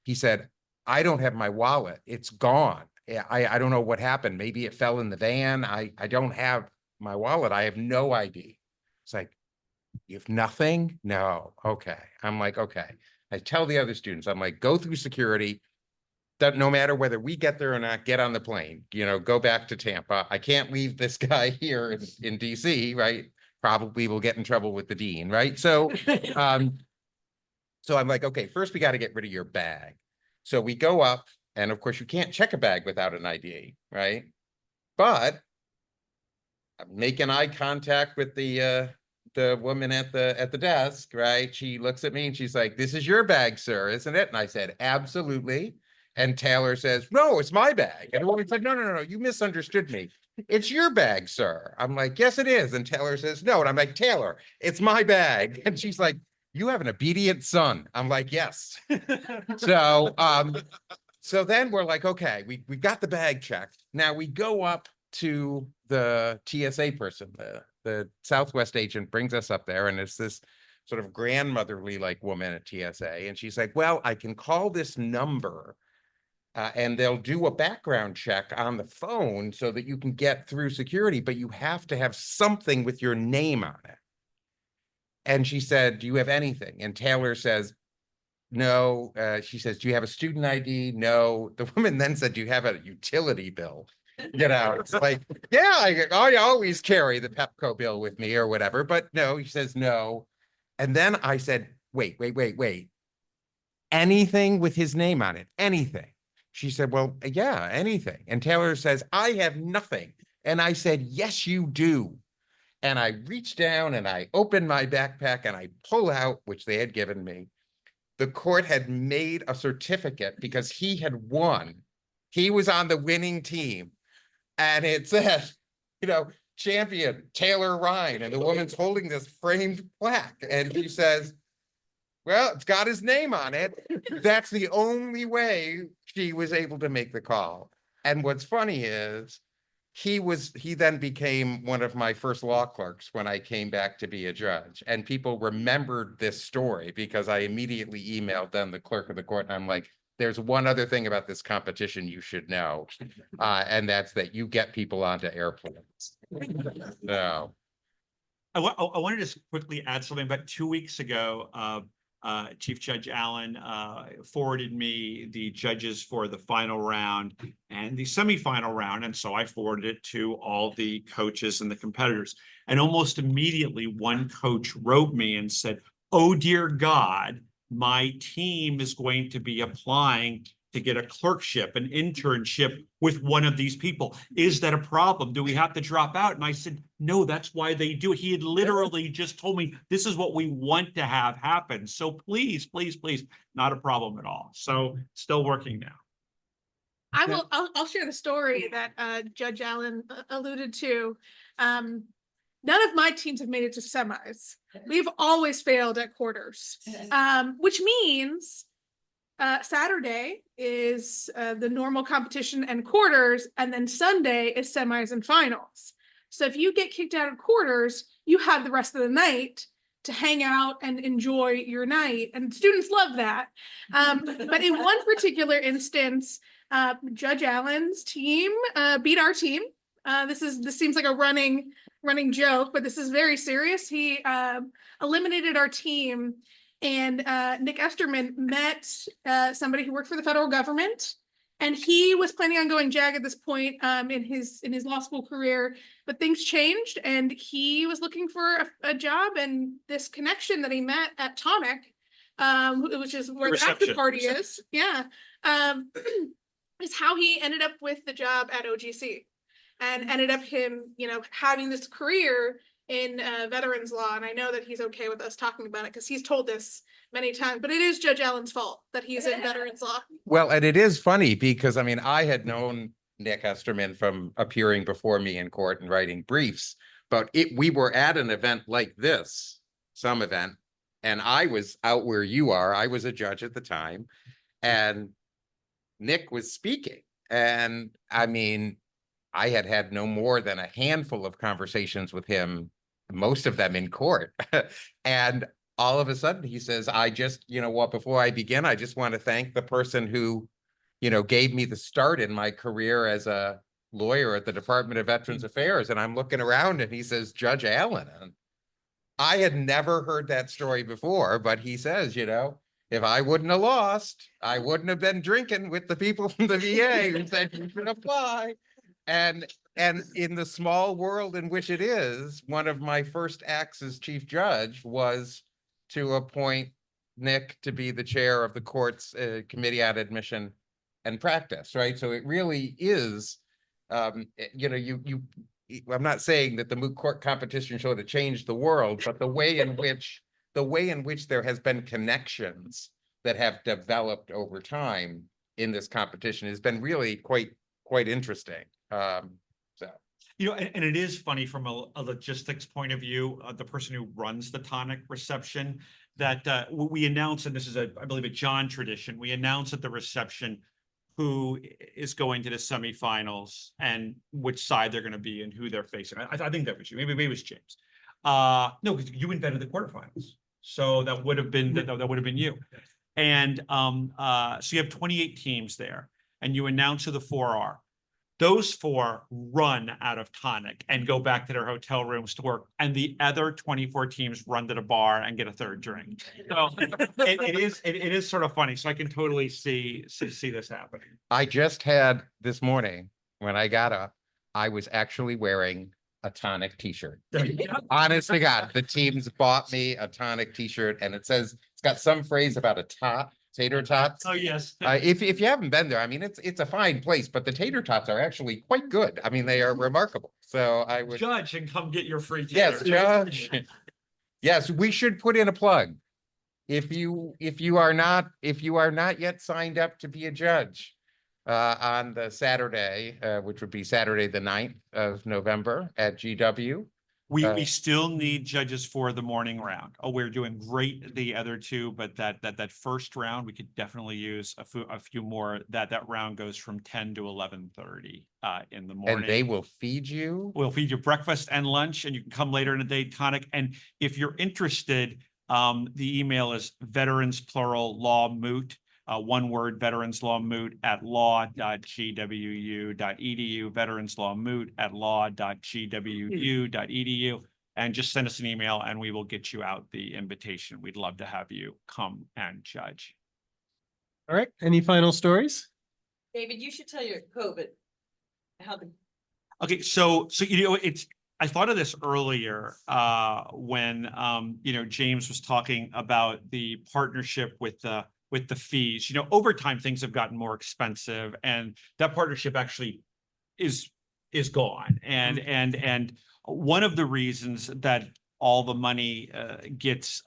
He said, I don't have my wallet. It's gone. I don't know what happened. Maybe it fell in the van. I don't have my wallet. I have no ID. It's like, you have nothing? No. Okay. I'm like, okay. I tell the other students, I'm like, go through security. That no matter whether we get there or not, get on the plane, you know, go back to Tampa. I can't leave this guy here in DC, right? Probably will get in trouble with the dean, right? So, so I'm like, okay, first we got to get rid of your bag. So we go up, and of course you can't check a bag without an ID, right? But I'm making eye contact with the woman at the desk, right? She looks at me and she's like, "This is your bag, sir, isn't it?" And I said, "Absolutely." And Taylor says, "No, it's my bag." And the woman's like, no, you misunderstood me. "It's your bag, sir." I'm like, "Yes, it is." And Taylor says, "No." And I'm like, "Taylor, it's my bag." And she's like, "You have an obedient son." I'm like, "Yes." So, so then we're like, okay, we got the bag checked. Now we go up to the TSA person, the Southwest agent brings us up there, and it's this sort of grandmotherly like woman at TSA. And she's like, "Well, I can call this number and they'll do a background check on the phone so that you can get through security, but you have to have something with your name on it. And she said, do you have anything? And Taylor says, no. She says, do you have a student ID? No. The woman then said, do you have a utility bill? You know, it's like, yeah, I always carry the Pepco bill with me or whatever, but no, he says no. And then I said, wait. Anything with his name on it, anything. She said, well, yeah, anything. And Taylor says, I have nothing. And I said, yes, you do. And I reached down and I opened my backpack and I pull out, which they had given me. The court had made a certificate because he had won. He was on the winning team. And it said, you know, champion Taylor Ryan. And the woman's holding this framed plaque. And she says, well, it's got his name on it. That's the only way she was able to make the call. And what's funny is he then became one of my first law clerks when I came back to be a judge. And people remembered this story because I immediately emailed them, the clerk of the court, and I'm like, there's one other thing about this competition you should know. And that's that you get people onto airplanes. So. I wanted to just quickly add something. About 2 weeks ago, Chief Judge Allen forwarded me the judges for the final round and the semifinal round. And so I forwarded it to all the coaches and the competitors. And almost immediately, one coach wrote me and said, oh, dear God, my team is going to be applying to get a clerkship, an internship with one of these people. Is that a problem? Do we have to drop out? And I said, no, that's why they do it. He had literally just told me, this is what we want to have happen. So please, please, please, not a problem at all. So still working now. I'll share the story that Judge Allen alluded to. None of my teams have made it to semis. We've always failed at quarters, which means Saturday is the normal competition and quarters, and then Sunday is semis and finals. So if you get kicked out of quarters, you have the rest of the night to hang out and enjoy your night, and students love that. But in one particular instance, Judge Allen's team beat our team. This seems like a running joke, but this is very serious. He eliminated our team. And Nick Esterman met somebody who worked for the federal government, and he was planning on going JAG at this point in his law school career, but things changed, and he was looking for a job. And this connection that he met at Tonic, which is where the after party is, is how he ended up with the job at OGC, and ended up him, having this career in veterans law. And I know that he's okay with us talking about it because he's told this many times, but it is Judge Allen's fault that he's in veterans law. Well, and it is funny because, I mean, I had known Nick Esterman from appearing before me in court and writing briefs, but we were at an event like this, some event, and I was out where you are. I was a judge at the time, and Nick was speaking. And I mean, I had had no more than a handful of conversations with him, most of them in court. And all of a sudden he says, I just, before I begin, I just want to thank the person who, gave me the start in my career as a lawyer at the Department of Veterans Affairs. And I'm looking around and he says, Judge Allen. And I had never heard that story before, but he says, if I wouldn't have lost, I wouldn't have been drinking with the people from the VA who said you should apply. And in the small world in which it is, one of my first acts as chief judge was to appoint Nick to be the chair of the court's committee on admission and practice, right? So it really is, I'm not saying that the moot court competition show to change the world, but the way in which there has been connections that have developed over time in this competition has been really quite interesting. And it is funny from a logistics point of view, the person who runs the Tonic reception, that we announced, and this is I believe a John tradition, we announced at the reception who is going to the semifinals and which side they're going to be and who they're facing. I think that was you, maybe it was James. No, because you invented the quarterfinals. So that would have been you. And so you have 28 teams there. and you announce who the 4 are. Those 4 run out of tonic and go back to their hotel rooms to work, and the other 24 teams run to the bar and get a 3rd drink. So it is sort of funny. So I can totally see this happening. I just had this morning when I got up, I was actually wearing a tonic t-shirt. Honest to God, the teams bought me a tonic t-shirt, and it's got some phrase about a tater tots. Oh, yes. If you haven't been there, I mean, it's a fine place, but the tater tots are actually quite good. I mean, they are remarkable. So I would. Judge and come get your free Yes, tater. Judge. Yes, we should put in a plug. If you are not yet signed up to be a judge on the Saturday, which would be Saturday, the 9th of November at GW. We still need judges for the morning round. Oh, we're doing great the other 2, but that first round, we could definitely use a few more. That round goes from 10 to 11:30 in the morning. And they will feed you? We'll feed you breakfast and lunch, and you can come later in the day, tonic. And if you're interested, the email is veterans plural law moot. One word, veterans law moot at law.gwu.edu, veterans law moot at law.gwu.edu, and just send us an email and we will get you out the invitation. We'd love to have you come and judge. All right. Any final stories? David, you should tell your COVID. Okay, so I thought of this earlier when James was talking about the partnership with the fees. Over time, things have gotten more expensive, and that partnership actually is gone. And one of the reasons that all the money gets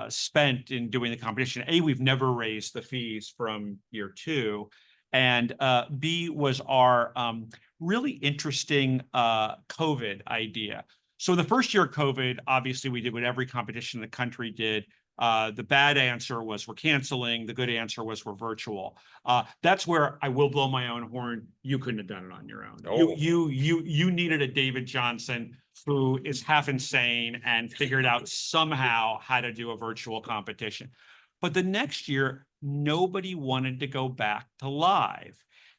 spent in doing the competition, A, we've never raised the fees from year 2, and B, was our really interesting COVID idea. So the first year of COVID, obviously, we did what every competition in the country did. The bad answer was we're canceling. The good answer was we're virtual. That's where I will blow my own horn. You couldn't have done it on your own. Oh. You needed a David Johnson who is half insane and figured out somehow how to do a virtual competition. But the next year, nobody wanted to go back to live.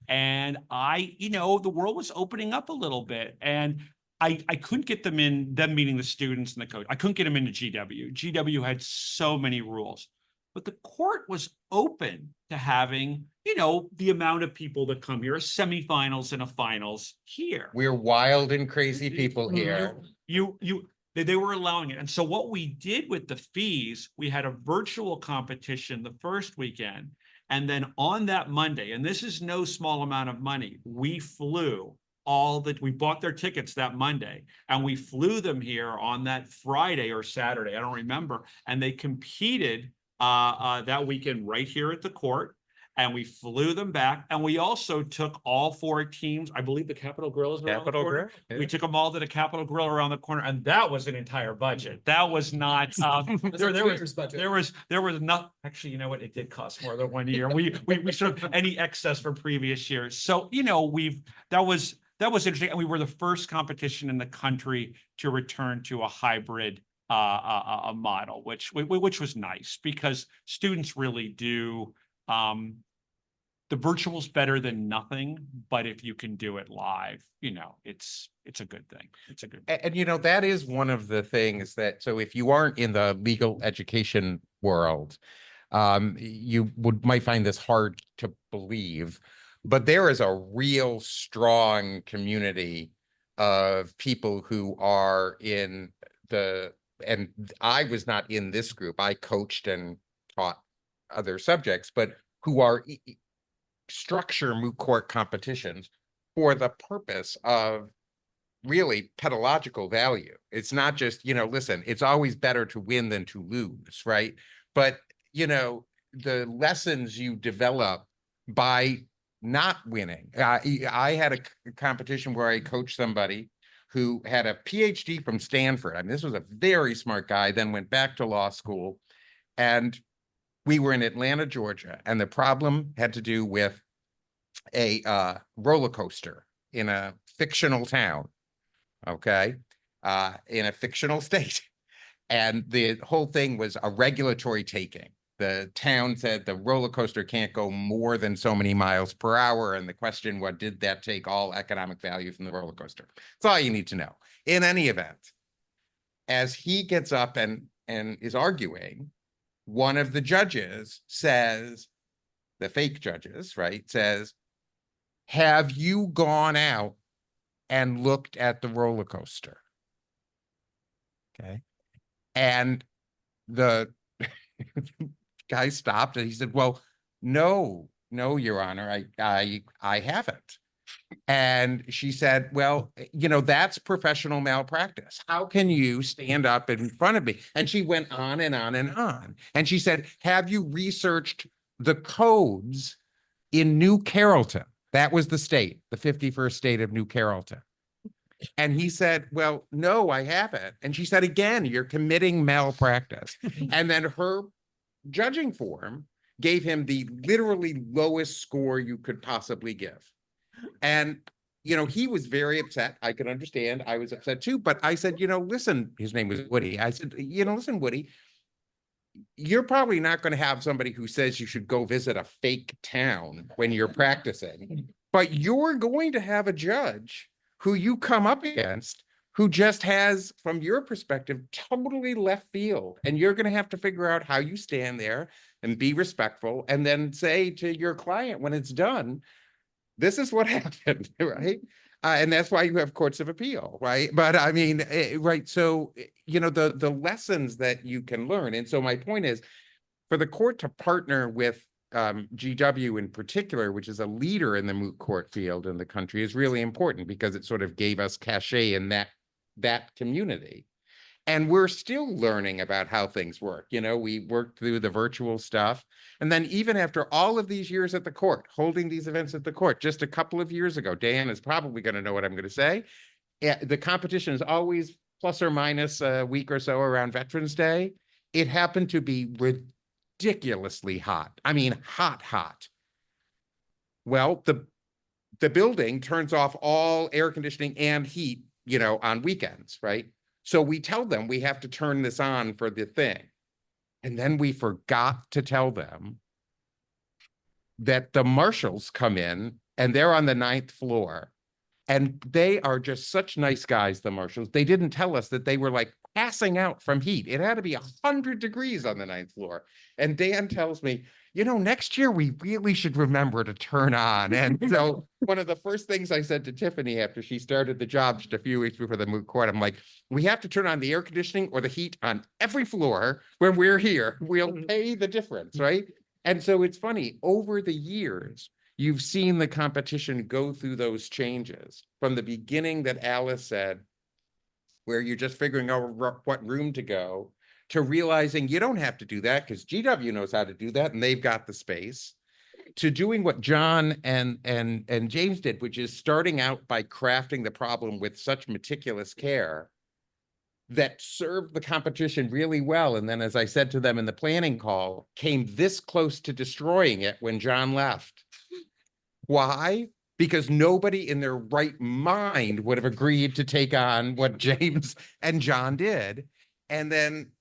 And the world was opening up a little bit, and I couldn't get them meeting the students and the coach. I couldn't get them into GW. GW had so many rules, but the court was open to having, the amount of people that come here, a semifinals and a finals here. We're wild and crazy people here. They were allowing it. And so what we did with the fees, we had a virtual competition the first weekend. And then on that Monday, and this is no small amount of money, we bought their tickets that Monday, and we flew them here on that Friday or Saturday, I don't remember. And they competed that weekend right here at the court, and we flew them back. And we also took all 4 teams, I believe the Capitol Grill is around the corner. Yeah. We took them all to the Capitol Grill around the corner, and that was an entire budget. That was not, there was not, actually, you know what? It did cost more than 1 year. We took any excess from previous years. So, that was interesting. And we were the first competition in the country to return to a hybrid a model, which was nice because students really do. The virtual's better than nothing, but if you can do it live, it's a good thing. It's a good thing. And that is one of the things so if you aren't in the legal education world, you might find this hard to believe, but there is a real strong community of people who are and I was not in this group. I coached and taught other subjects, but who are structure moot court competitions for the purpose of really pedagogical value. It's not just, listen, it's always better to win than to lose, right? But, the lessons you develop by not winning. I had a competition where I coached somebody who had a PhD from Stanford. I mean, this was a very smart guy, then went back to law school, and we were in Atlanta, Georgia, and the problem had to do with a roller coaster in a fictional town, okay, in a fictional state. And the whole thing was a regulatory taking. the town said the roller coaster can't go more than so many miles per hour. And the question, what did that take all economic value from the roller coaster? That's all you need to know. In any event, as he gets up and is arguing, one of the judges says, the fake judges, right, says, have you gone out and looked at the roller coaster? Okay. And the guy stopped and he said, well, no, Your Honor, I haven't. And she said, well, that's professional malpractice. How can you stand up in front of me? And she went on and on and on. And she said, have you researched the codes in New Carrollton? That was the state, the 51st state of New Carrollton. And he said, well, no, I haven't. And she said, again, you're committing malpractice. And then her judging form gave him the literally lowest score you could possibly give. And, he was very upset. I could understand. I was upset too. But I said, listen, his name was Woody. I said, listen, Woody, you're probably not going to have somebody who says you should go visit a fake town when you're practicing, but you're going to have a judge who you come up against who just has, from your perspective, totally left field. And you're going to have to figure out how you stand there and be respectful and then say to your client when it's done, this is what happened, right? And that's why you have courts of appeal, right? But I mean, right. So, the lessons that you can learn. And so my point is, for the court to partner with GW in particular, which is a leader in the moot court field in the country, is really important because it sort of gave us cachet in that community. And we're still learning about how things work. We worked through the virtual stuff. And then even after all of these years at the court, holding these events at the court, just a couple of years ago, Dan is probably going to know what I'm going to say. The competition is always plus or minus a week or so around Veterans Day. It happened to be ridiculously hot. I mean, hot. Well, the building turns off all air conditioning and heat, on weekends, right? So we tell them we have to turn this on for the thing. And then we forgot to tell them that the marshals come in and they're on the 9th floor. And they are just such nice guys, the marshals. They didn't tell us that they were like passing out from heat. It had to be 100 degrees on the 9th floor. And Dan tells me, next year we really should remember to turn on. And so one of the first things I said to Tiffany after she started the job just a few weeks before the moot court, I'm like, we have to turn on the air conditioning or the heat on every floor when we're here. We'll pay the difference, right? And so it's funny, over the years, you've seen the competition go through those changes from the beginning that Alice said, where you're just figuring out what room to go, to realizing you don't have to do that because GW knows how to do that and they've got the space, to doing what John and James did, which is starting out by crafting the problem with such meticulous care that served the competition really well. And then, as I said to them in the planning call, came this close to destroying it when John left. Why? Because nobody in their right mind would have agreed to take on what James and John did. And then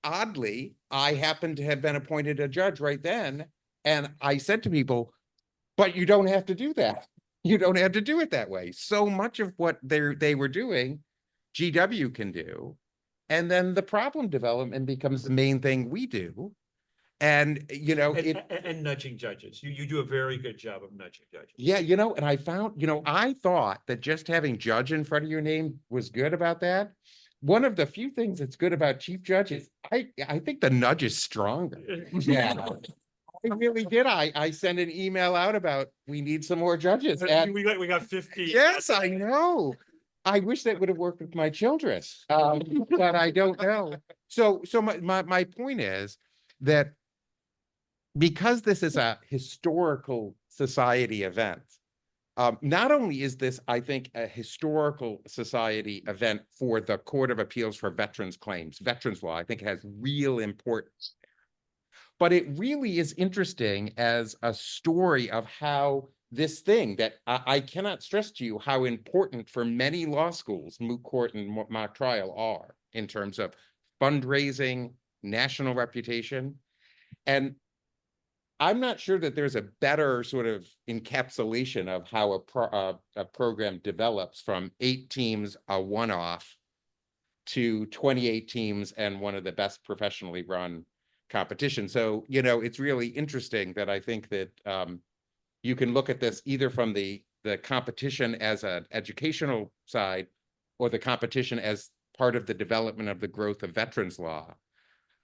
oddly, I happened to have been appointed a judge right then. And I said to people, but you don't have to do that. You don't have to do it that way. So much of what they were doing, GW can do. And then the problem development becomes the main thing we do. And, and nudging judges. You do a very good job of nudging judges. Yeah, and I found, I thought that just having judge in front of your name was good about that. One of the few things that's good about chief judge is I think the nudge is stronger. Yeah, I really did. I sent an email out about we need some more judges. We got 50. Yes, I know. I wish that would have worked with my children, but I don't know. So my point is that because this is a historical society event, not only is this, I think, a historical society event for the Court of Appeals for Veterans Claims, veterans law, I think it has real importance, but it really is interesting as a story of how this thing that I cannot stress to you how important for many law schools, moot court and mock trial are in terms of fundraising, national reputation. And I'm not sure that there's a better sort of encapsulation of how a program develops from 8 teams, a one-off, to 28 teams and one of the best professionally run competitions. So, you know, it's really interesting that I think that you can look at this either from the competition as an educational side or the competition as part of the development of the growth of veterans law.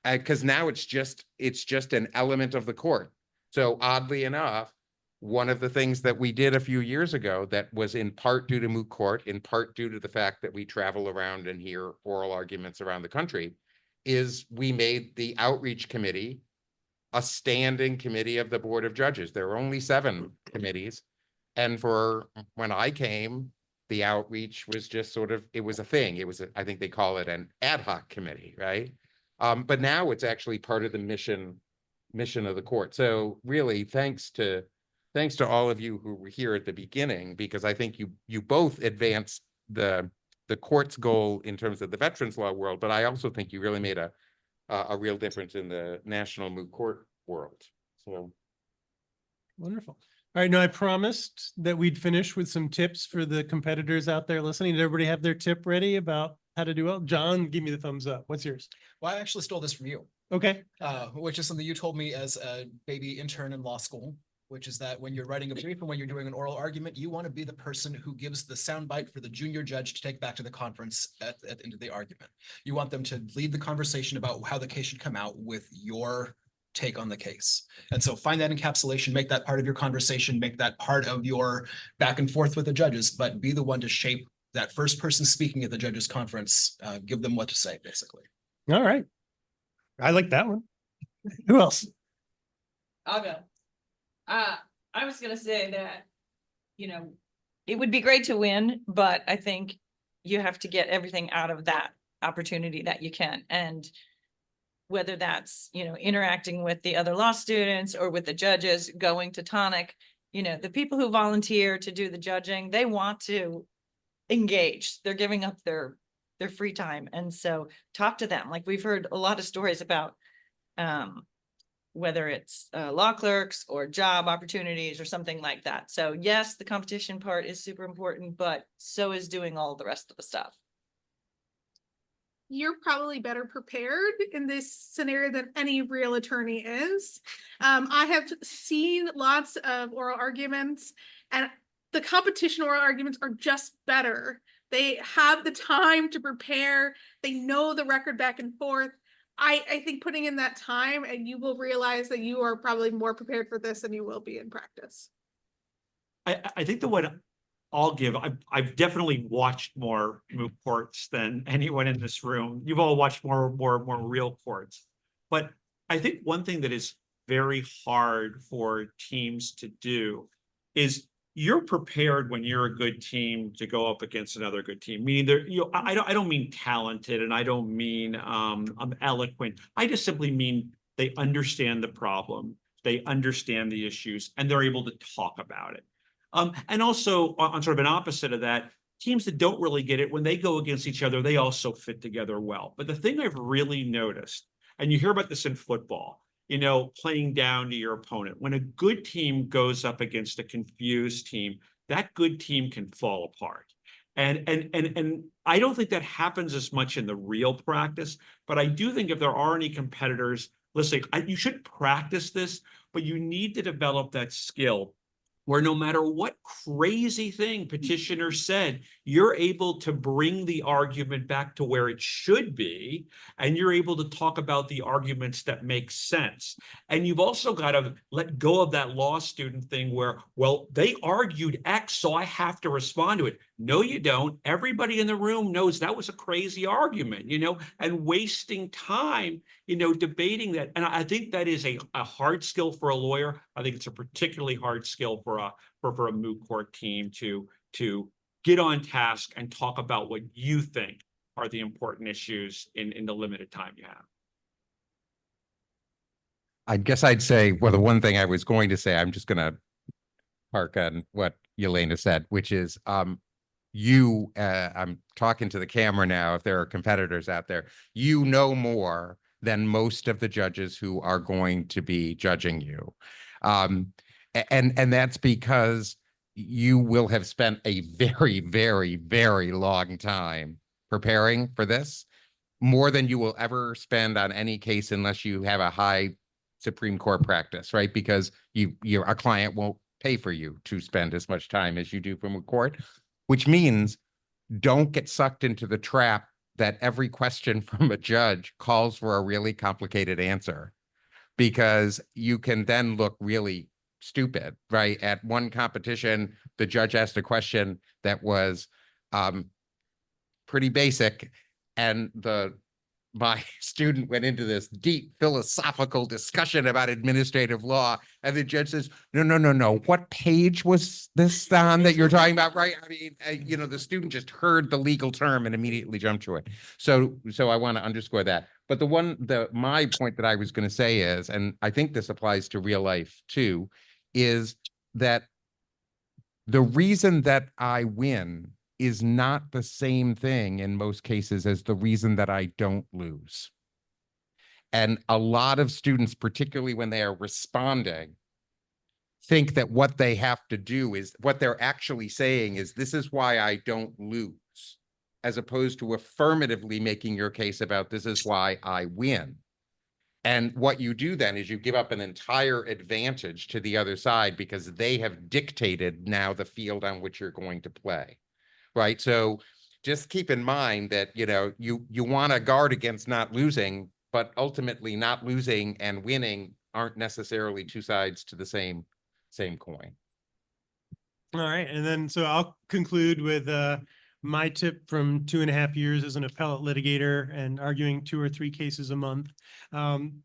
Because now it's just an element of the court. So oddly enough, one of the things that we did a few years ago that was in part due to moot court, in part due to the fact that we travel around and hear oral arguments around the country, is we made the outreach committee a standing committee of the Board of Judges. There were only 7 committees. And for when I came, the outreach was just sort of, it was a thing. It was, I think they call it an ad hoc committee, right? But now it's actually part of the mission of the court. So really, thanks to all of you who were here at the beginning, because I think you both advanced the court's goal in terms of the veterans law world, but I also think you really made a real difference in the national moot court world. So Wonderful. All right, now I promised that we'd finish with some tips for the competitors out there listening. Did everybody have their tip ready about how to do well? John, give me the thumbs up. What's yours? Well, I actually stole this from you, Okay. which is something you told me as a baby intern in law school, which is that when you're writing a brief and when you're doing an oral argument, you want to be the person who gives the soundbite for the junior judge to take back to the conference at the end of the argument. You want them to lead the conversation about how the case should come out with your take on the case. And so find that encapsulation, make that part of your conversation, make that part of your back and forth with the judges, but be the one to shape that first person speaking at the judges conference, give them what to say, basically. All right. I like that one. Who else? I'll go. I was gonna say that, you know, it would be great to win, but I think you have to get everything out of that opportunity that you can. And whether that's, you know, interacting with the other law students or with the judges, going to tonic, you know, the people who volunteer to do the judging, they want to engage. They're giving up their free time. And so talk to them. Like we've heard a lot of stories about, whether it's law clerks or job opportunities or something like that. So yes, the competition part is super important, but so is doing all the rest of the stuff. You're probably better prepared in this scenario than any real attorney is. I have seen lots of oral arguments, and the competition oral arguments are just better. They have the time to prepare. They know the record back and forth. I think putting in that time, and you will realize that you are probably more prepared for this than you will be in practice. I think the one I'll give, I've definitely watched more moot courts than anyone in this room. You've all watched more real courts. But I think one thing that is very hard for teams to do is you're prepared when you're a good team to go up against another good team. Meaning, I don't mean talented, and I don't mean I'm eloquent. I just simply mean they understand the problem, they understand the issues, and they're able to talk about it. And also on sort of an opposite of that, teams that don't really get it, when they go against each other, they also fit together well. But the thing I've really noticed, and you hear about this in football, you know, playing down to your opponent. When a good team goes up against a confused team, that good team can fall apart. And I don't think that happens as much in the real practice, but I do think if there are any competitors, listen, you should practice this, but you need to develop that skill where no matter what crazy thing petitioner said, you're able to bring the argument back to where it should be, and you're able to talk about the arguments that make sense. And you've also got to let go of that law student thing where, well, they argued X, so I have to respond to it. No, you don't. Everybody in the room knows that was a crazy argument, you know, and wasting time, you know, debating that. And I think that is a hard skill for a lawyer. I think it's a particularly hard skill for a moot court team to get on task and talk about what you think are the important issues in the limited time you have. I guess I'd say, well, the one thing I was going to say, I'm just going to park on what Yelena said, which is I'm talking to the camera now. If there are competitors out there, you know more than most of the judges who are going to be judging you. And that's because you will have spent a very, very, very long time preparing for this, more than you will ever spend on any case unless you have a high Supreme Court practice, right? Because a client won't pay for you to spend as much time as you do from a court, which means don't get sucked into the trap that every question from a judge calls for a really complicated answer, because you can then look really stupid, right? At one competition, the judge asked a question that was pretty basic, and my student went into this deep philosophical discussion about administrative law, and the judge says, no, what page was this on that you're talking about, right? I mean, the student just heard the legal term and immediately jumped to it. So I want to underscore that. But my point that I was going to say is, and I think this applies to real life too, is that the reason that I win is not the same thing in most cases as the reason that I don't lose. And a lot of students, particularly when they are responding, think that what they have to do is, what they're actually saying is, this is why I don't lose, as opposed to affirmatively making your case about this is why I win. And what you do then is you give up an entire advantage to the other side because they have dictated now the field on which you're going to play. Right. So just keep in mind that, you want to guard against not losing, but ultimately not losing and winning aren't necessarily two sides to the same coin. All right. And then, so I'll conclude with my tip from 2.5 years as an appellate litigator and arguing 2 or 3 cases a month.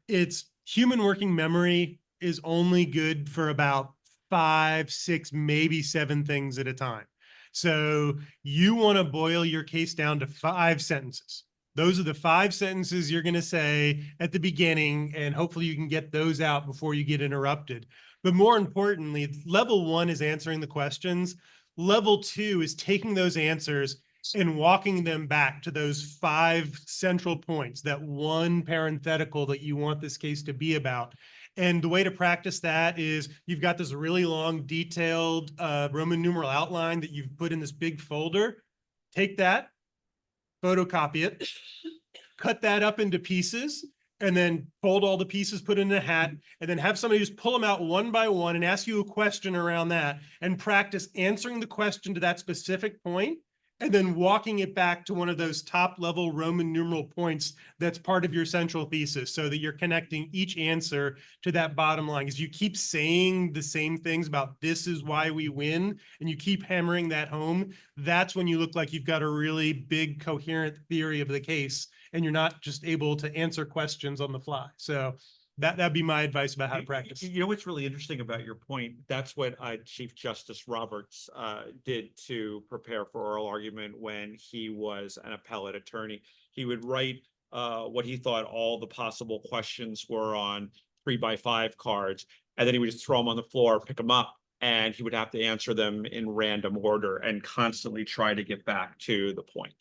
It's human working memory is only good for about 5, 6, maybe 7 things at a time. So you want to boil your case down to 5 sentences. Those are the 5 sentences you're going to say at the beginning, and hopefully you can get those out before you get interrupted. But more importantly, level 1 is answering the questions. Level 2 is taking those answers and walking them back to those 5 central points, that one parenthetical that you want this case to be about. And the way to practice that is you've got this really long, detailed Roman numeral outline that you've put in this big folder. Take that, photocopy it, cut that up into pieces, and then fold all the pieces, put it in a hat, and then have somebody just pull them out one by one and ask you a question around that, and practice answering the question to that specific point, and then walking it back to one of those top level Roman numeral points that's part of your central thesis, so that you're connecting each answer to that bottom line. As you keep saying the same things about this is why we win, and you keep hammering that home, that's when you look like you've got a really big coherent theory of the case, and you're not just able to answer questions on the fly. So that'd be my advice about how to practice. You know what's really interesting about your point? That's what Chief Justice Roberts did to prepare for oral argument when he was an appellate attorney. He would write what he thought all the possible questions were on 3x5 cards, and then he would just throw them on the floor, pick them up, and he would have to answer them in random order and constantly try to get back to the point.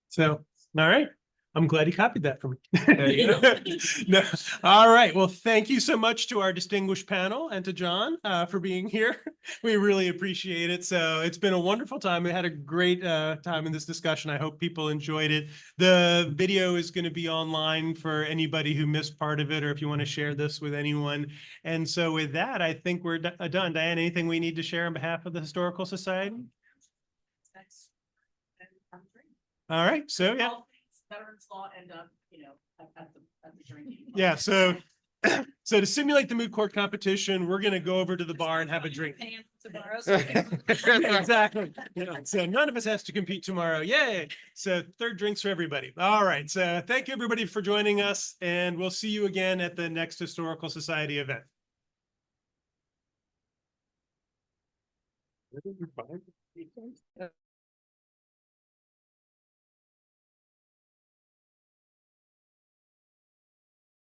So, all right. I'm glad he copied that from me. There you go. No. All right. Well, thank you so much to our distinguished panel and to John for being here. We really appreciate it. So it's been a wonderful time. We had a great time in this discussion. I hope people enjoyed it. The video is going to be online for anybody who missed part of it, or if you want to share this with anyone. And so with that, I think we're done. Diane, anything we need to share on behalf of the Historical Society? All right. So, yeah. Veterans law end up, at the drinking. Yeah, so to simulate the moot court competition, we're going to go over to the bar and have a drink. Exactly. So none of us has to compete tomorrow. Yay. So 3rd drinks for everybody. All right. So thank you everybody for joining us, and we'll see you again at the next Historical Society event.